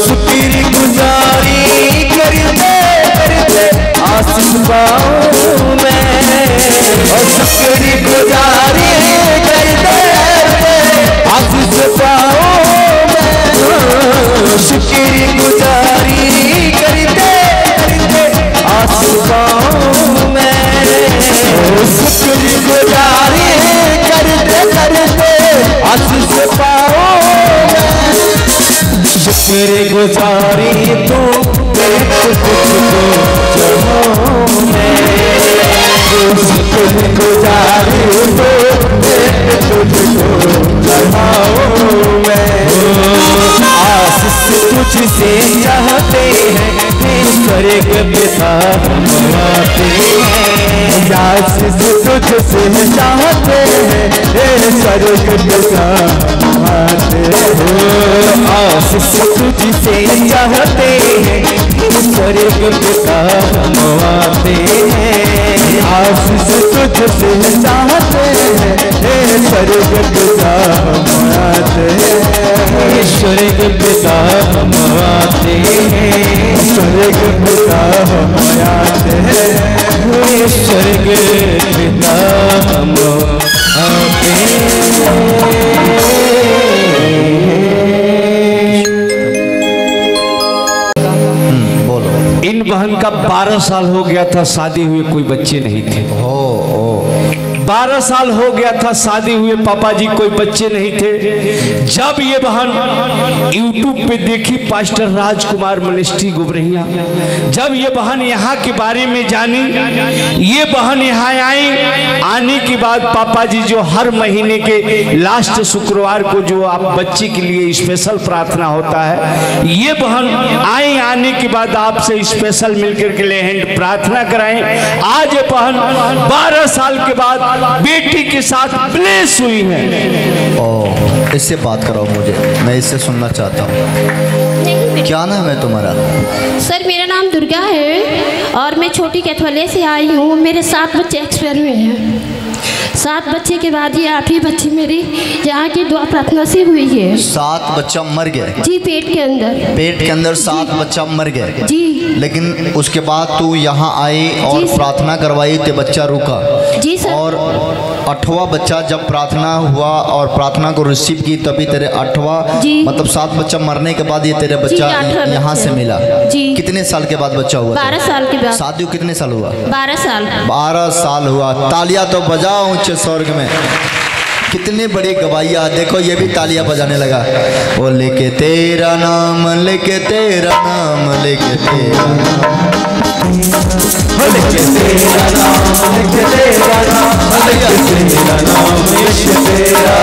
शुक्रगुजारी करते करते आशीष पाऊं मैं। और शुक्रगुजारी करते करते आशीष पाऊं मैं। शुक्रगुजारी करते करते आशीष पाऊं मैं। शुक्रगुजारी करते करते आशीष पाऊं मैं। शुक्रगुजारी तो भेंट तुझको चढ़ाऊं मैं। शुक्रगुजारी तो भेंट तुझको चढ़ाऊं मैं। आशीष तुझसे चाहते हैं, स्वर्ग पिता हम आते हैं। आशीष तुझसे चाहते हैं, स्वर्ग पिता हम आते हैं। आशीष तुझसे चाहते हैं, स्वर्ग पिता हम आते हैं। आशीष तुझसे चाहते हैं, स्वर्ग पिता हम आते हैं। स्वर्ग पिता हम आते हैं। स्वर्ग पिता हम आते हैं। स्वर्ग पिता हम आते हैं। इन बहन का 12 साल हो गया था, शादी हुए कोई बच्चे नहीं थे। ओ 12 साल हो गया था शादी हुए, पापा जी कोई बच्चे नहीं थे। जब ये बहन यूट्यूब पे देखी पास्टर राजकुमार मिनिस्ट्री गुबरहिया, जब ये बहन यहाँ के बारे में जानी, ये बहन यहाँ आई। आने के बाद पापा जी जो हर महीने के लास्ट शुक्रवार को जो आप बच्चे के लिए स्पेशल प्रार्थना होता है, ये बहन आई। आने के बाद आपसे स्पेशल मिलकर के ले हैंड प्रार्थना कराएं। आज ये बहन 12 साल के बाद बेटी के साथ ब्लेस हुई है। ओ, इससे बात कराओ मुझे, मैं इससे सुनना चाहता हूँ। क्या नाम है तुम्हारा? सर मेरा नाम दुर्गा है और मैं छोटी कैथवले से आई हूँ। मेरे 7 बच्चे एक्सपायर हुए हैं। 7 बच्चे के बाद ये 8वीं बच्ची मेरी यहाँ की दुआ प्रार्थना से हुई है। 7 बच्चा मर गए? जी, पेट के अंदर। पेट के अंदर 7 बच्चा मर गए? जी। लेकिन उसके बाद तू यहाँ आई और प्रार्थना करवाई तो बच्चा रुका? जी सर। और 8वां बच्चा जब प्रार्थना हुआ और प्रार्थना को रिसीव की तभी तेरे 8वां, मतलब 7 बच्चा मरने के बाद ये तेरे बच्चा यहाँ से मिला? जी। कितने साल के बाद बच्चा हुआ? 12 साल के बाद। शादी कितने साल हुआ? 12 साल। 12 साल हुआ। तालियां तो बजाओ ऊंचे स्वर्ग में। कितनी बड़ी गवाहियाँ, देखो ये भी तालियां बजाने लगा। वो लेके तेरा नाम, लेके तेरा नाम, लेके तेरा नाम, लेके तेरा नाम, लेके तेरा नाम, लेके तेरा नाम, लेके तेरा।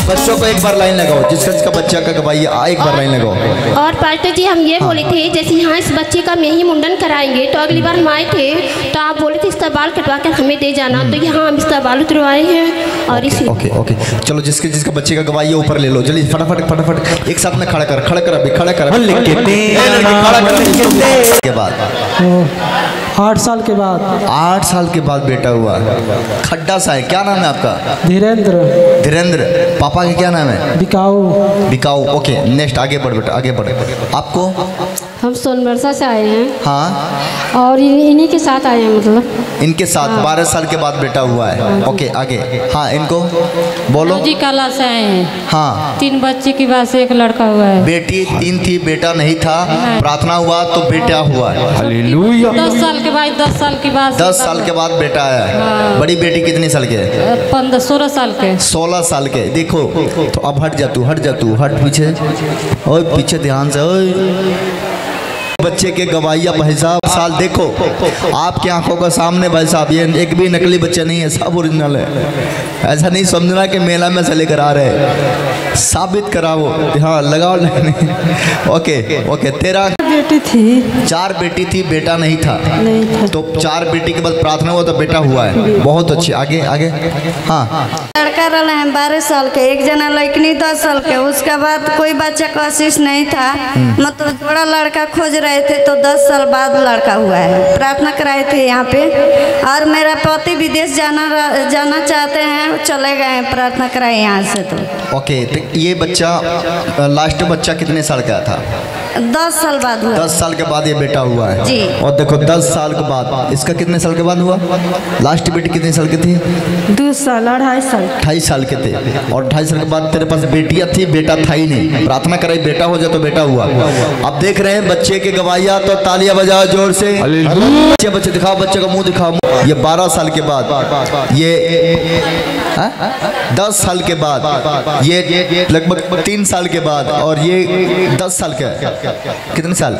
बच्चों को एक बार लाइन लगाओ, जिसका बच्चा का गवाही एक बार लाइन लगाओ। और पास्टर जी हम ये बोले थे, जैसे यहाँ इस बच्चे का यही मुंडन कराएंगे, तो अगली बार हम आए थे तो आप बोले थे इसका बाल कटवा कर हमें दे जाना, तो यहाँ हम इसका बाल उतरवाए हैं। और इसी ओके चलो, जिसका बच्चे का गवाही ऊपर ले लो जल्दी, फटाफट फटाफट एक साथ में खड़ा कर अभी खड़ा कर। के बाद 8 साल के बाद। 8 साल के बाद बेटा हुआ। खड्डा सा है, क्या नाम है आपका? धीरेन्द्र। धीरेन्द्र। पापा का क्या नाम है? बिकाऊ। बिकाऊ। ओके, नेक्स्ट आगे बढ़ बेटा, आगे बढ़। आपको? हम सोनबरसा से आए हैं। हाँ। और इन्हीं के साथ आए हैं, मतलब इनके साथ। 12 साल के बाद बेटा हुआ है। ओके आगे। हाँ, इनको बोलो। जी कला से आए हैं। हाँ। 3 बच्चे की बात से 1 लड़का हुआ है। बेटी 3 थी, बेटा नहीं था। प्रार्थना हुआ तो बेटा हुआ। हालेलुया। 10 साल के बाद 10 साल की बात 10 साल के बाद बेटा आया। बड़ी बेटी कितने साल के? 16 साल के। 16 साल के। देखो तो अब हट जा तू, हट पीछे। ओए पीछे ध्यान से। ओए बच्चे के गवाहिया भाई साहब साल देखो आपकी आंखों का सामने भाई साहब, ये एक भी नकली बच्चा नहीं है, सब ओरिजिनल है। ऐसा नहीं समझना कि मेला में से लेकर आ रहे हैं, साबित कराओ। हाँ लगाओ। ओके तेरा बेटी थी। 4 बेटी थी, बेटा नहीं था। तो 4 बेटी के बाद प्रार्थना हुआ तो बेटा हुआ है। बहुत अच्छी। आगे। हाँ। लड़का रहा है 12 साल के, एक जना लड़कनी 10 साल के। उसके बाद कोई बच्चा का आशीष नहीं था, मतलब थोड़ा लड़का खोज रहे थे तो 10 साल बाद लड़का हुआ है। प्रार्थना कराए थे यहाँ पे। और मेरा पति विदेश जाना चाहते हैं, चले गए हैं, प्रार्थना कराए यहाँ से। तो ओके, तो ये बच्चा लास्ट बच्चा कितने साल का था? 10 साल बाद हुआ। 10 साल के बाद ये बेटा हुआ है जी। और देखो 10 साल के बाद इसका कितने साल के बाद हुआ? लास्ट बेटी कितने साल की थी? 2 साल, 2.5 साल। 2.5 साल के थे। और 2.5 साल के बाद तेरे पास बेटियां थी, बेटा था ही नहीं। प्रार्थना कराई, बेटा हो जाए तो बेटा हुआ। अब देख रहे हैं बच्चे के गवाहियां, तो तालियां बजाओ जोर से। बच्चे दिखाओ, बच्चे का मुंह दिखाओ। ये 12 साल के बाद, ये 10 साल के बाद, ये लगभग 3 साल के बाद, और ये 10 साल का कितने साल?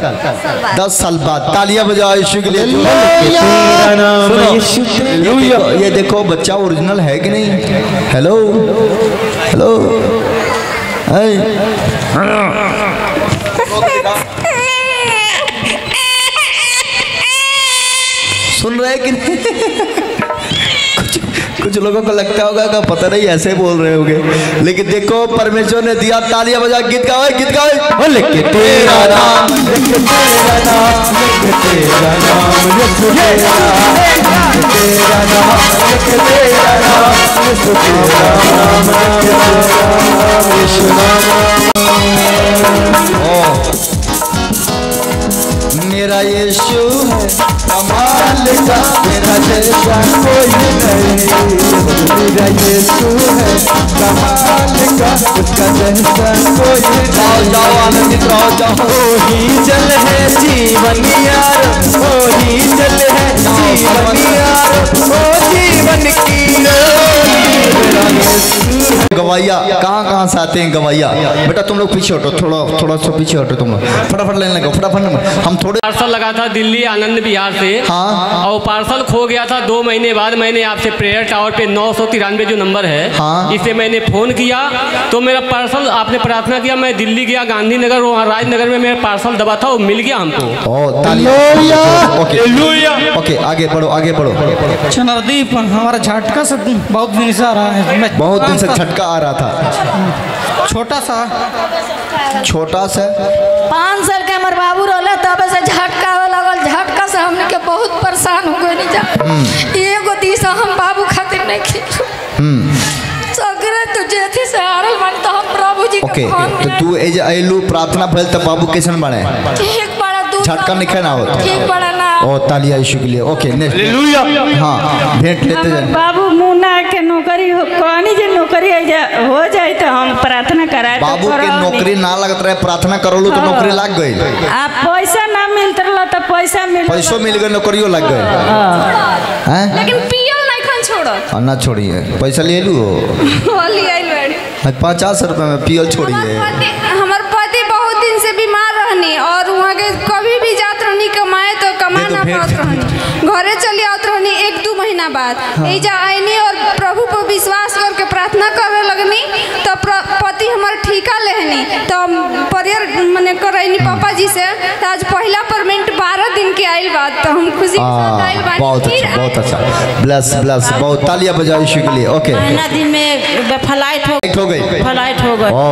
10 साल बाद। तालियां बजाओ यीशु के लिए। ये देखो बच्चा ओरिजिनल है कि नहीं? हेलो। सुन रहे कि नहीं? कुछ लोगों को लगता होगा कि पता नहीं ऐसे बोल रहे होंगे, लेकिन देखो परमेश्वर ने दिया। तालियां बजा, गीत गाओ। लेके तेरा नाम, लेके तेरा नाम, लेके तेरा नाम, लेके तेरा नाम, लेके तेरा नाम, लेके तेरा नाम, लेके तेरा नाम। मेरा यीशु है कमाल का, मेरा जैसा कोई नहीं। मेरा यीशु है कमाल का, उसका जैसा कोई नहीं। जाओ आनंदित रहो, जाओ। ही जल है जीवन यार, ओ ही जल है जीवन यार, ओ जीवन गवैया कहाँ से आते हैं गवैया। बेटा तुम लोग पीछे हटो, थोड़ा सा पीछे हटो तुम लोग, फटाफट लेने लगो फटाफट। हम थोड़े पार्सल लगा था दिल्ली आनंद विहार से। हाँ। और पार्सल खो गया था 2 महीने बाद। मैंने आपसे प्रेयर टावर पे 993 जो नंबर है, हाँ। इसे मैंने फ़ोन किया तो मेरा पार्सल, आपने प्रार्थना किया, मैं दिल्ली गया गांधीनगर, वहाँ राजनगर में मेरा पार्सल दबा था, वो मिल गया हमको। ओके आगे बढ़ो आगे बढ़ो। नवदीप हमारा झटका से बहुत दिन से आ रहा है, बहुत दिन से झटका आ रहा था। छोटा सा 5 साल के हमारे बाबू रहले तब से झटका लगल। झटका से हमने के बहुत परेशान हो गए। एगो दिशा हम बाबू खातिर नहीं खींचो सगरे तो जेथी से आरल मन तो हम प्रभु जी ओके तो तू एज आइलू प्रार्थना भइल त बाबू कैसन बने? ठीक बड़ा दूर झटका नहीं खाना हो ठीक बड़ा ना। ओ तालिया यीशु के लिए। Okay next hallelujah. हां भेंट लेते जाए। बाबू मुन्ना के नौकरी कहानी जे नौकरी हो जाए तो हम प्रार्थना कराए। बाबू के नौकरी ना लगत रहे, प्रार्थना करलो तो नौकरी लग गई। आ पैसा ना मिलत रहला तो पैसा मिल गए, नौकरियों लग गए हैं। लेकिन पियल नहीं खान छोड़ो ना छोड़िए, पैसा ले लू वाली आई लड़ी 50 रुपए में पियल छोड़िए। हमारे पति बहुत दिन से बीमार रहनी और वहाँ के कभी भी जात रहनी कमाए तो कमा ना पात रहनी, घरे चली आत रहनी 1-2 महीना बाद। ऐजा आईनी और प्रभु पर विश्वास करके प्रार्थना करे लगनी तो पति हमारे ठीका लेहनी तो परियर मने करैनी पापा जी से। तो आज पहला पेमेंट 12 दिन के आइल बात तो हम खुशी के साथ आइल बानी। बहुत अच्छा ब्लेस बहुत तालियां बजाओ यीशु के लिए। ओके महीना दिन में फ्लाइट हो गई। ओह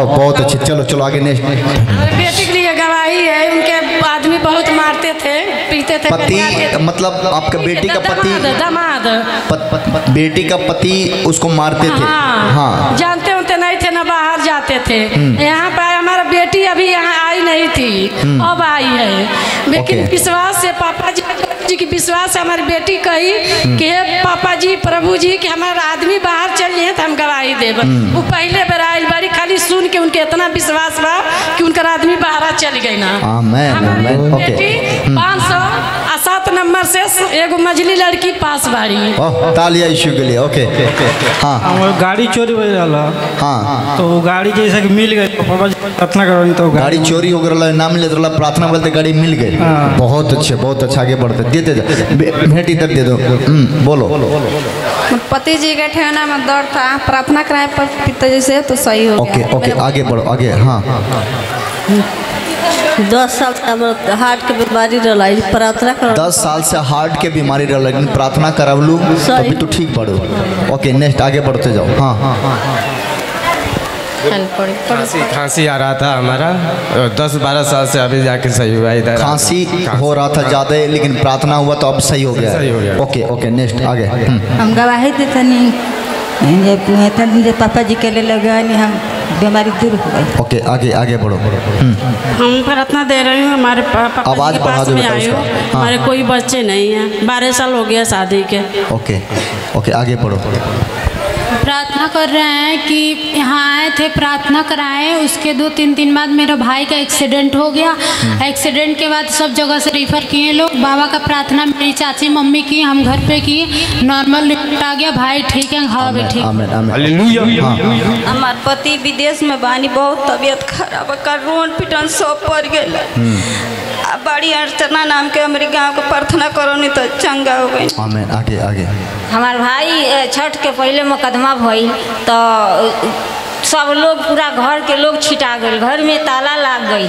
बहुत अच्छे, चलो आगे नेक्स्ट। बेटी के लिए गवाही है, उनके आदमी बहुत मारते थे पीते थे। पति मतलब आपका बेटी का पति दामाद बेटी का पति उसको मारते थे। हाँ जानते होते नहीं थे ना, बाहर जाते थे। यहाँ पर हमारा बेटी अभी यहाँ आई नहीं थी, अब आई है। लेकिन विश्वास से पापा जी की विश्वास से हमारी बेटी कही कि हे पापा जी प्रभु जी कि हमारा आदमी बाहर चल जाए तो हम गवाही देब। वो पहले बेर आई बारी खाली सुन के उनके इतना विश्वास बा कि उनका आदमी बाहर चल गई ना। हमारी बेटी 507 नंबर से एगो मझली लड़की पास बारी। तालियां यीशु के लिए। ओके हाँ गाड़ी चोरी हो रहा। हाँ तो गाड़ी जैसे कि मिल गई प्रार्थना करो तो गाड़ी चोरी हो गया ना मिले तो प्रार्थना बोलते गाड़ी मिल गई। बहुत अच्छे आगे बढ़ते देते भेंट इधर दे दो। बोलो पति जी के ठेना में दर्द था, प्रार्थना कराए पर पिताजी से तो सही हो गया। ओके आगे बढ़ो आगे। हाँ 10 साल से हार्ट के बीमारी रहा, प्रार्थना कर 10 साल से हार्ट के बीमारी रहा, लेकिन प्रार्थना करवलू तभी तो ठीक पड़ो। ओके नेक्स्ट आगे बढ़ते जाओ। हाँ खांसी आ रहा था हमारा 10-12 साल से, अभी जाके सही हुआ। इधर खांसी हो रहा था ज़्यादा, लेकिन प्रार्थना हुआ तो अब सही हो गया। ओके नेक्स्ट आगे। हम गवाही देते नहीं पापा जी के लिए लगा हम बीमारी दूर हो गई। ओके आगे बढ़ो। हम प्रार्थना दे रही हूँ, हमारे पापा आवाज के पास में आई हूँ। हमारे कोई बच्चे नहीं हैं, 12 साल हो गया शादी के। ओके आगे बढ़ो। प्रार्थना कर रहे हैं कि यहाँ आए थे प्रार्थना कराएं, उसके 2-3 दिन बाद मेरे भाई का एक्सीडेंट हो गया। एक्सीडेंट के बाद सब जगह से रेफर किए लोग। बाबा का प्रार्थना मेरी चाची मम्मी की, हम घर पे किए, नॉर्मल रिपोर्ट आ गया, भाई ठीक है, हाँ भी ठीक। हमार पति विदेश में बानी, बहुत तबीयत खराब कर रोन पिटन सब पड़ गए। बड़ी अर्चना नाम के हमारे गाँव को प्रार्थना करो नहीं तो चंगा हो गई। आमीन आगे। हमार भाई छठ के पहले मुकदमा भई तो सब लोग पूरा घर के लोग छिटा गए, घर में ताला लाग गई।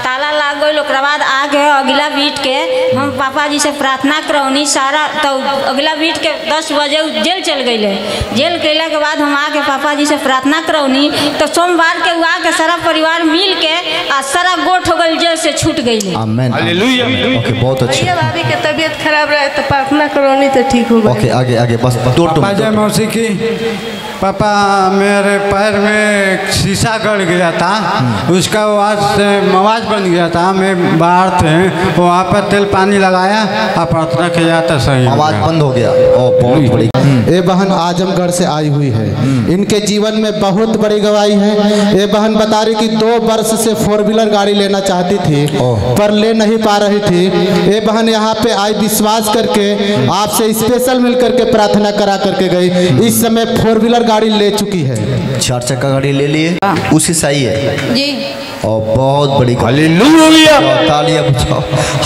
ताला लाग गई, ओकरा बाद आ गए अगला वीट के हम पापा जी से प्रार्थना करौनी सारा, तो अगला वीट के 10 बजे जेल चल गई। जेल कैला के बाद हम आके पापा जी से प्रार्थना करौनी तो सोमवार के हुआ के सारा परिवार मिल के आ सारा गोठ हो गई, जेल से छूट गई। आमीन ओके बहुत अच्छा। भाभी के तबीयत खराब रहे तो प्रार्थना करौनी तो ठीक हो गई। ओके आगे बस जय मौसी की। पापा मेरे पैर में शीशा गड़ गया था, उसका आवाज़ से मवाज बन गया था। मैं बाहर थे, वहाँ पर तेल पानी लगाया कराया और प्रार्थना किया तो सही आवाज बंद हो गया। बहुत बड़ी। ये बहन आजमगढ़ से आई हुई है, इनके जीवन में बहुत बड़ी गवाही है। ये बहन बता रही कि 2 वर्ष से 4 व्हीलर गाड़ी लेना चाहती थी पर ले नहीं पा रही थी। ये बहन यहाँ पे आई विश्वास करके आपसे स्पेशल मिल करके प्रार्थना करा करके गई। इस समय 4 व्हीलर गाड़ी ले चुकी है। 4 चक्का गाड़ी ले लिए, उसी सही है जी। और बहुत बड़ी हालेलुया, तालियां बजाओ।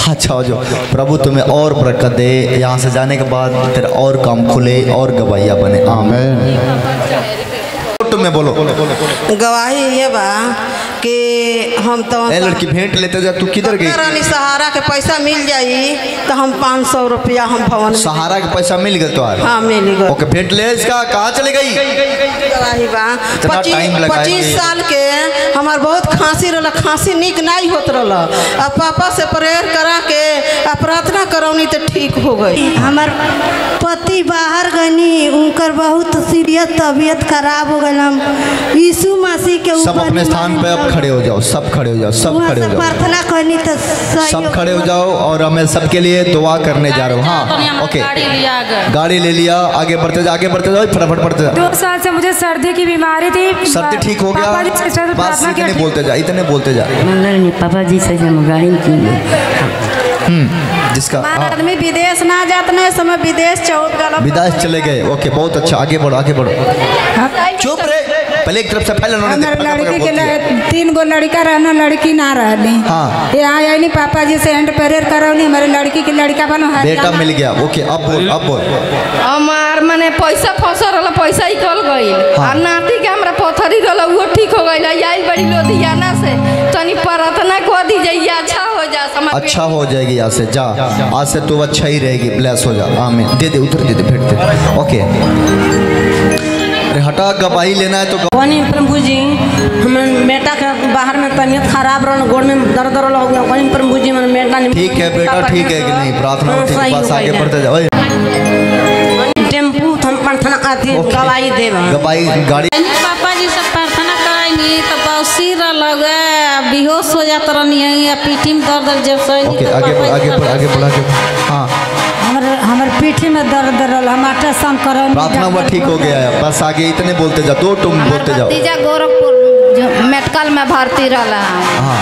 अच्छा हो जो प्रभु तुम्हें और बरकत दे, यहाँ से जाने के बाद तेरा और काम खुले और गवाहियाँ बने। आमीन। तुम्हें बोलो गवाही ये बा कि हम तो लड़की भेंट लेते जा, तू किधर गई? सहारा के पैसा मिल जाई तो हम 500 रुपया हम भवन। सहारा के पैसा मिल गया तो? हाँ मिल गया। ओके, भेंट ले इसका। कहाँ चली गई? गवाही बा 25 साल के हमार बहुत खांसी रहा, खांसी निक नहीं होत रहा। अब पापा से प्रेयर करा के प्रार्थना करौनी तो ठीक हो गई। हमार पति बाहर गनी, उनकर बहुत सीरियस तबीयत खराब हो गई। हम यीशु मसीह के ऊपर सब अपने स्थान पे अब खड़े हो जाओ, सब खड़े हो जाओ, सब खड़े हो जाओ। प्रार्थना करनी तो सब खड़े हो जाओ और मैं सबके लिए दुआ करने जा रहा हूँ। हाँ ओके, गाड़ी ले लिया, आगे बढ़ते जाओ, आगे बढ़ते जाओ, फटाफट बढ़ते जाओ। 2 साल से मुझे सर्दी की बीमारी थी। सर्दी ठीक हो गया? बस इतने बोलते जा, इतने बोलते जा। पापा जी से गाड़ी जिसका आदमी विदेश ना जाते ना, समय विदेश विदेश चले गए। ओके, बहुत अच्छा, आगे बढ़ो, आगे बढ़ो। चुप रहे, पहले एक तरफ से फैल। लड़की के 3 गो लड़का रहना, लड़की ना रहनी। हाँ, यहाँ आई नहीं, पापा जी से हैंड प्रेयर करौनी, हमारे लड़की की लड़का बनो, बेटा मिल गया। ओके, अब बोल, अब बोल। हमार माने पैसा फंस रहा, पैसा निकल गई। और नाती के हमरा पथरी रहा, वो ठीक हो गई। आई बड़ी लुधियाना से, तनी प्रार्थना कर दी जाइए, अच्छा हो जा। अच्छा हो जाएगी, यहाँ से जा, आज से तू अच्छा ही रहेगी, ब्लेस हो जा। आमीन। दे दे, उधर दे दे, भेट दे। ओके, अरे हटा, गवाही लेना है तो प्रभु जी, हमारे बेटा का बाहर में तबीयत खराब रहा, गोड़ में दर्द हो गया। प्रभु जी मेरे बेटा ठीक है बेटा, ठीक है कि नहीं? प्रार्थना बस आगे बढ़ते जाओ। टेम्पू हम प्रार्थना आती गवाही दे, गवाही गाड़ी। पापा जी से प्रार्थना कराएंगे तो बहुत सिर लगे, बेहोश हो जाता रहनी, पीठी में दर्द जैसे। ओके, आगे बढ़, आगे बढ़, आगे बढ़, आगे। हाँ, हमारे पीठी में दर्द रहा, हम अल्ट्रासाउंड करो। प्रार्थना हुआ, ठीक हो गया है। बस आगे इतने बोलते जाओ, 2 तुम बोलते जाओ। भतीजा गोरखपुर जो मेडिकल में भर्ती रहा। हाँ,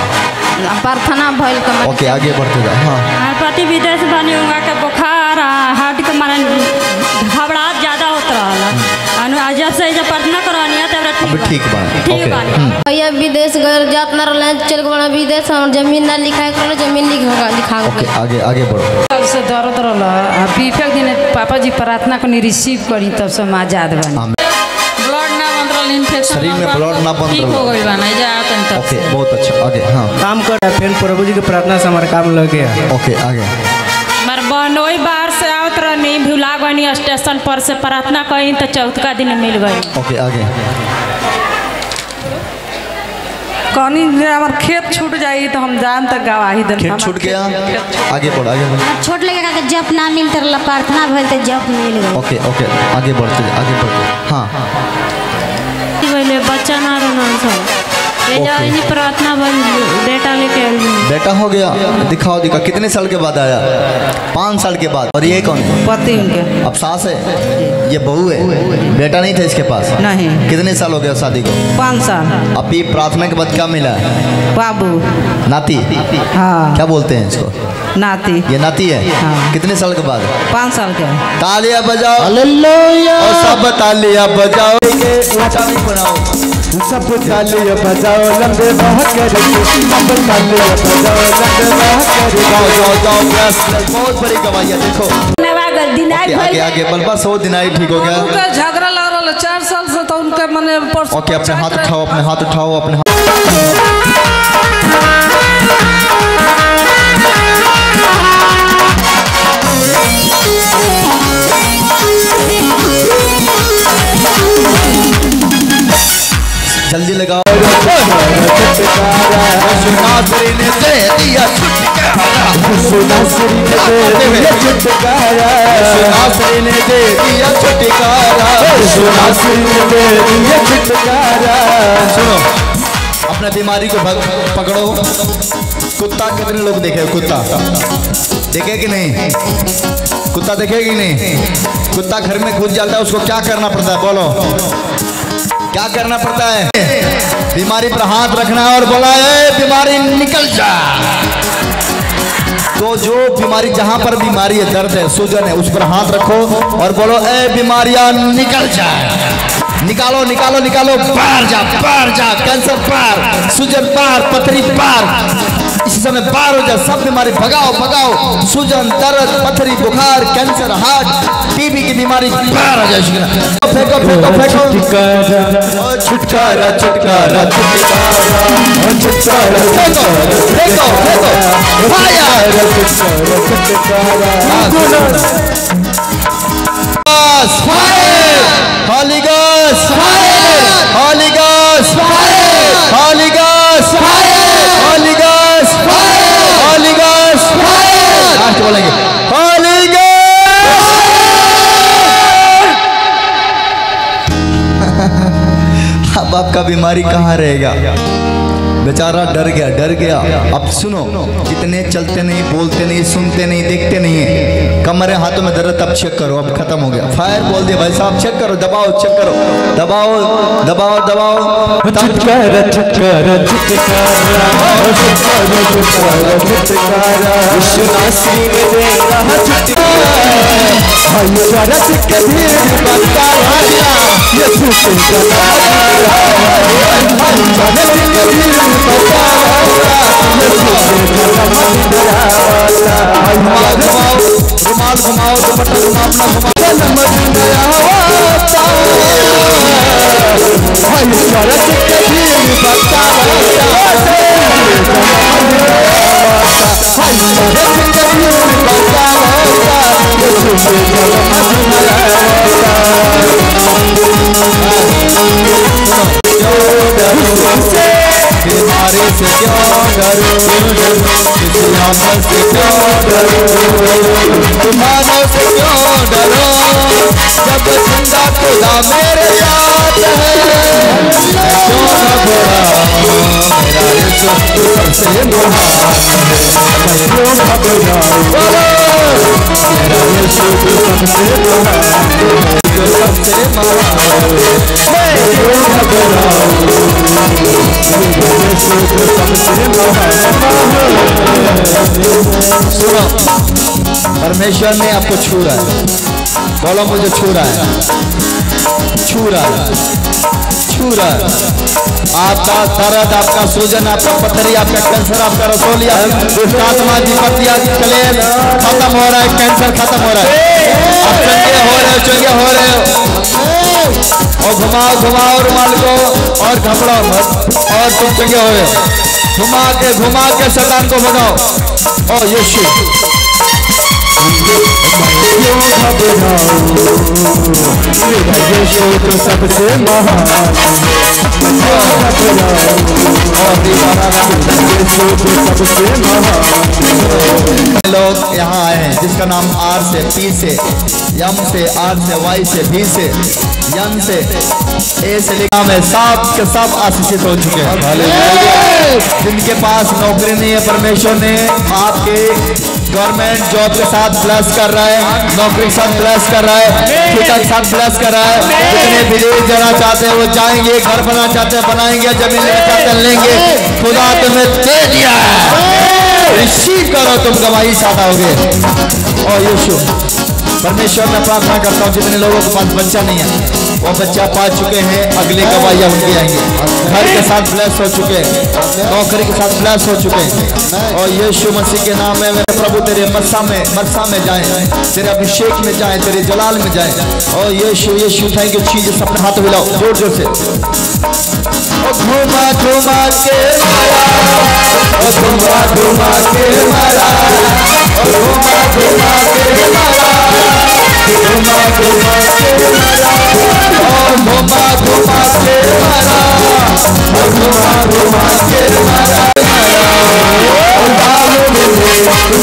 प्रार्थना भइल के। ओके, आगे बढ़ते जाओ। हाँ, हमारे पति विदेश बनी हुआ के बुखार, हार्ट के मारे घबराहट ज्यादा होता रहा। जब से जब प्रार्थना करानी है तब ठीक बना। भैया विदेश गए, जात ना रहा, चल गए विदेश, और जमीन ना लिखा है, जमीन लिखा। ओके, आगे आगे बढ़ो। तब से दर्द रहा, पीफेक दिन पापा जी प्रार्थना को रिसीव करी, तब से हम आजाद बनी। ब्लड ना बंद रहा, इन्फेक्शन शरीर में ब्लड ना बंद ठीक हो गई बना जा। ओके, बहुत अच्छा, आगे। हाँ, काम कर फिर प्रभु जी की प्रार्थना से हमारा काम लग गया। ओके, आगे। हमारे बहनोई बाहर से आवत रहनी, भुला गई स्टेशन पर से प्रार्थना कहीं तो 4था दिन मिल गई। ओके, आगे। कहीं हमारे खेत छूट जाई तो हम जान तक गवाही दे। खेत छूट गया, आगे बढ़, आगे बढ़। छोट लगे का जब ना मिलते रहा, प्रार्थना भइल तो जब मिल गई। ओके, ओके, आगे बढ़ते, आगे बढ़ते। हाँ, बच्चा ना रहना, प्रार्थना बेटा लेके। बेटा हो गया, दिखाओ, दिखा। कितने साल के बाद आया? 5 साल के बाद। और ये कौन है? पति उनके। अब सास है, ये बहू है। बेटा नहीं था इसके पास? नहीं। कितने साल हो गया शादी को? 5 साल। अब ये प्रार्थना के बाद क्या मिला? बाबू, नाती। हाँ, क्या बोलते हैं इसको? नाती। ये नाती है। हाँ। कितने साल के बाद? 5 साल के। तालियां बजाओ, हालेलुया, और सब तालियां बजाओ, ऊंचा भी बनाओ, सब तालियां बजाओ, लंबे बहा करेंगे, सब तालियां बजाओ, लंबे बहा करेंगे। जाओ जाओ, बहुत बड़ी गवाही है। देखो आगे आगे बल, बस वो दिन आई, ठीक हो गया। उनका झगड़ा लग रहा 4 साल से, तो उनके मने। ओके, अपने हाथ उठाओ, अपने हाथ उठाओ, अपने हाथ। जल्दी लगाओ। सुनासरी ने दे दिया छुटकारा, सुनासरी ने दे दिया छुटकारा, सुनासरी ने दे दिया छुटकारा। सुनो, अपने बीमारी को पकड़ो, कुत्ता कितने लोग देखे? कुत्ता देखे कि नहीं? कुत्ता देखे कि नहीं? कुत्ता घर में घुस जाता है, उसको क्या करना पड़ता है? बोलो क्या करना पड़ता है? बीमारी पर हाथ रखना है और बोला ए बीमारी निकल जा। तो जो बीमारी, जहां पर बीमारी है, दर्द है, सूजन है, उस पर हाथ रखो और बोलो ए बीमारियां निकल जा। निकालो निकालो निकालो, बाहर जा बाहर जा, कैंसर पार, सूजन पार, पथरी पार, इसी समय पार हो जा, सब बीमारी भगाओ भगाओ, सूजन, दर्द, पथरी, बुखार, कैंसर, हार्ट, टीबी की बीमारी पार हो जाए। फेंको फेंको फेंको, छुटकारा छुटकारा छुटकारा, फेंको फेंको फेंको, fire, Holi ghost fire, Holi ghost fire, Holi ghost fire, Holi ghost fire, Holi ghost fire. Last बोलेंगे होली गोस्ट। अब आपका बीमारी कहाँ रहेगा? बेचारा डर गया डर गया। अब सुनो, कितने चलते नहीं, बोलते नहीं, सुनते नहीं, देखते नहीं है, कमरे हाथों में दर्द, अब चेक करो, अब खत्म हो गया। फायर बोल दिया भाई साहब, चेक करो, दबाओ, चेक करो, दबाओ दबाओ दबाओ, छुटकारा छुटकारा छुटकारा छुटकारा छुटकारा, विश्वनाशी में दे रहा छुटकारा, भाईचारा से कभी बता दिया ये छुटकारा, भाईचारा से कभी रुमाल घुमाओ, दुपट्टा घुमाओ, अपना घुमाओ, समझ गया होता भाईचारा से कभी बता बीमारी से क्यों डरो, किसी आफत से क्यों डरो, तूफानों से क्यों डरो, जब जिंदा खुदा मेरे साथ है, मैं क्यों घबराऊं, मेरा यीशु सबसे महान है, मैं क्यों घबराऊं, मेरा यीशु सबसे महान है, जो सबसे महान है, मैं क्यों घबराऊं, सुनो, परमेश्वर ने आपको छू रहा है, बोलो मुझे छू रहा है, छू रहा है, छू रहा है। आपका दर्द, आपका सूजन, आपका पथरी, आपका कैंसर, आपका रसोलिया, दुष्टात्मा, विपत्तियां, क्लेम खत्म हो रहा है, कैंसर खत्म हो रहा है, आप चंगे हो रहे हो, चंगे हो रहे हो। और घुमाओ घुमाओ रुमाल को और घबराओ मत, और तुम चंगे हो रहे हो। घुमा के शैतान को भगाओ। और यीशु क्यों घबराओ, मेरा यीशु तो सबसे महान, क्यों घबराओ, और दीवाना यीशु तो सबसे महान। लोग यहाँ आए हैं जिसका नाम आर से, पी से, यम से, आर से, वाई से, भी से, यम से, ए से लिखा में, सब के सब आशीषित हो चुके हैं। जिनके पास नौकरी नहीं है, परमेश्वर ने आपके गवर्नमेंट जॉब के साथ ब्लेस कर रहा है, नौकरी के साथ ब्लेस कर रहा है, पिता के साथ ब्लेस कर रहा है। जितने विदेश जाना चाहते हैं वो जाएंगे, घर बनाना चाहते हैं बनाएंगे, जमीन लेना चाहते हैं लेंगे, खुदा तुम्हें दे दिया है, रिसीव करो, तुम गवाही सादा होगे। और यीशु परमेश्वर में प्रार्थना करता हूँ जितने लोगों के पास बच्चा नहीं है वो बच्चा पा चुके हैं, अगली गवाहियाँ उनकी आएंगी, घर के साथ ब्लेस हो चुके हैं, नौकरी के साथ ब्लेस हो चुके हैं। और यीशु मसीह के नाम में मेरे प्रभु तेरे मरसा में जाएं, तेरे अभिषेक में जाएं, तेरे जलाल में जाएं। और यीशु यीशु थैंक यू चीज अपने हाथ मिलाओ जोर जोर से। घुमा घुमा के मारा, घुमा घुमा के मारा, घुमा घुमा के मारा, घुमा घुमा के मारा, घुमा घुमा के मारा, घुमा घुमा के मारा,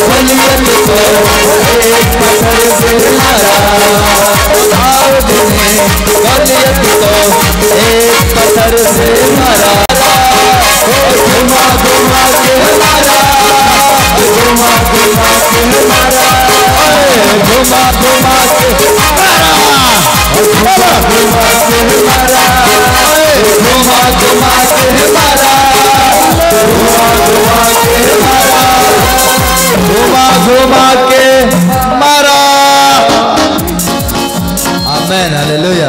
वलियत को एक पत्थर से मारा, वलियत को एक पत्थर से मारा, घुमा घुमा के मारा, घुमा घुमा के मारा, घुमा घुमा के मारा, घुमा घुमा के मारा, घुमा घुमा के मारा, घुमा घुमा के मारा, घुमा घुमा के मारा। आमेन, हालेलुया।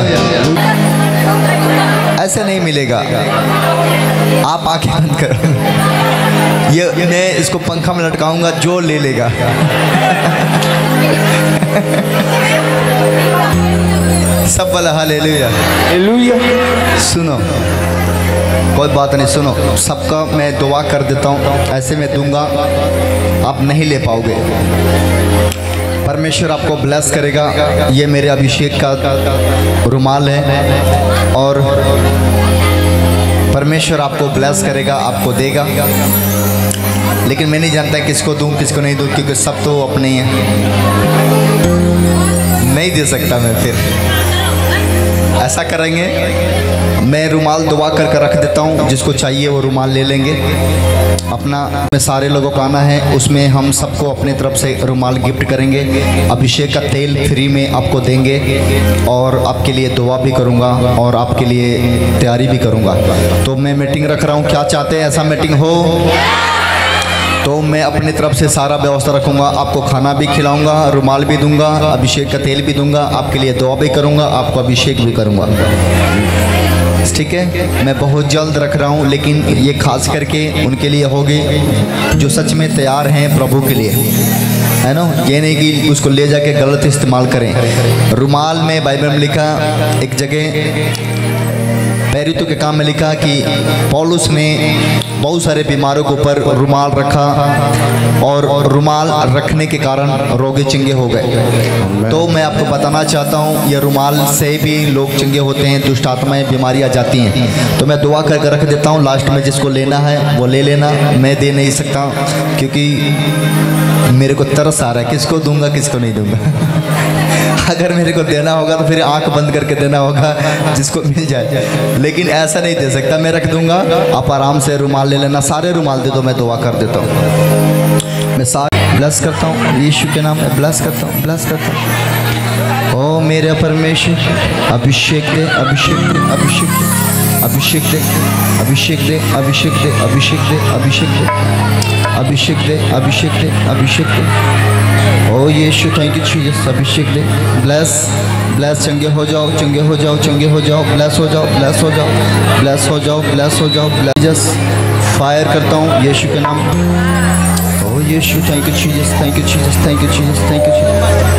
ऐसे नहीं मिलेगा। आप आंखें बंद करो, ये मैं इसको पंखा में लटकाऊंगा, जो ले लेगा। सब बोला हालेलुया। हालेलुया। सुनो, कोई बात नहीं, सुनो, सबका मैं दुआ कर देता हूँ, ऐसे मैं दूंगा, आप नहीं ले पाओगे। परमेश्वर आपको ब्लेस करेगा। ये मेरे अभिषेक का रुमाल है और परमेश्वर आपको ब्लेस करेगा, आपको देगा। लेकिन मैं नहीं जानता किसको दूं किसको नहीं दूं, क्योंकि सब तो अपने हैं, नहीं दे सकता मैं। फिर ऐसा करेंगे, मैं रुमाल दुआ करके रख देता हूँ, जिसको चाहिए वो रुमाल ले लेंगे। अपना में सारे लोगों का आना है, उसमें हम सबको अपनी तरफ से रुमाल गिफ्ट करेंगे। अभिषेक का तेल फ्री में आपको देंगे और आपके लिए दुआ भी करूँगा और आपके लिए तैयारी भी करूँगा। तो मैं मीटिंग रख रहा हूँ, क्या चाहते हैं ऐसा मीटिंग हो? तो मैं अपनी तरफ से सारा व्यवस्था रखूँगा, आपको खाना भी खिलाऊँगा, रुमाल भी दूँगा, अभिषेक का तेल भी दूँगा, आपके लिए दुआ भी करूँगा, आपको अभिषेक भी करूँगा। ठीक है, मैं बहुत जल्द रख रहा हूँ, लेकिन ये खास करके उनके लिए होगी जो सच में तैयार हैं प्रभु के लिए, है ना। ये नहीं कि उसको ले जाके गलत इस्तेमाल करें। रुमाल में बाइबल में लिखा, एक जगह पैरितों के काम में लिखा कि पौलुस ने बहुत सारे बीमारों के ऊपर रुमाल रखा और रुमाल रखने के कारण रोगी चंगे हो गए। तो मैं आपको बताना चाहता हूँ, ये रुमाल से भी लोग चंगे होते हैं, दुष्ट आत्माएं बीमारियाँ जाती हैं। तो मैं दुआ करके रख देता हूँ, लास्ट में जिसको लेना है वो ले लेना। मैं दे नहीं सकता क्योंकि मेरे को तरस आ रहा है, किसको दूंगा किसको नहीं दूंगा। अगर मेरे को देना होगा तो फिर आंख बंद करके देना होगा, जिसको मिल जाए, लेकिन ऐसा नहीं दे सकता। मैं रख दूंगा, आप आराम से रुमाल ले लेना। सारे रुमाल दे दो, मैं दुआ कर देता हूँ। मैं सारे ब्लेस करता हूँ, यीशु के नाम में ब्लेस करता हूँ, ब्लेस करता हूँ। ओ मेरे परमेश्वर, अभिषेक दे, अभिषेक दे, अभिषेक दे, अभिषेक दे, अभिषेक दे, अभिषेक दे, अभिषेक दे, अभिषेक दे, अभिषेक दे, अभिषेक दे, अभिषेक दे। ओ यीशु, थैंक यू जीसस, अभिषेक दे। ब्लेस, ब्लेस, चंगे हो जाओ, चंगे हो जाओ, चंगे हो जाओ, ब्लेस हो जाओ, ब्लेस हो जाओ, ब्लेस हो जाओ, ब्लेस हो जाओ। ब्लेस फायर करता हूँ यीशु के नाम। ओ Yeshu, thank you Jesus, thank you Jesus, thank you Jesus, thank you Jesus.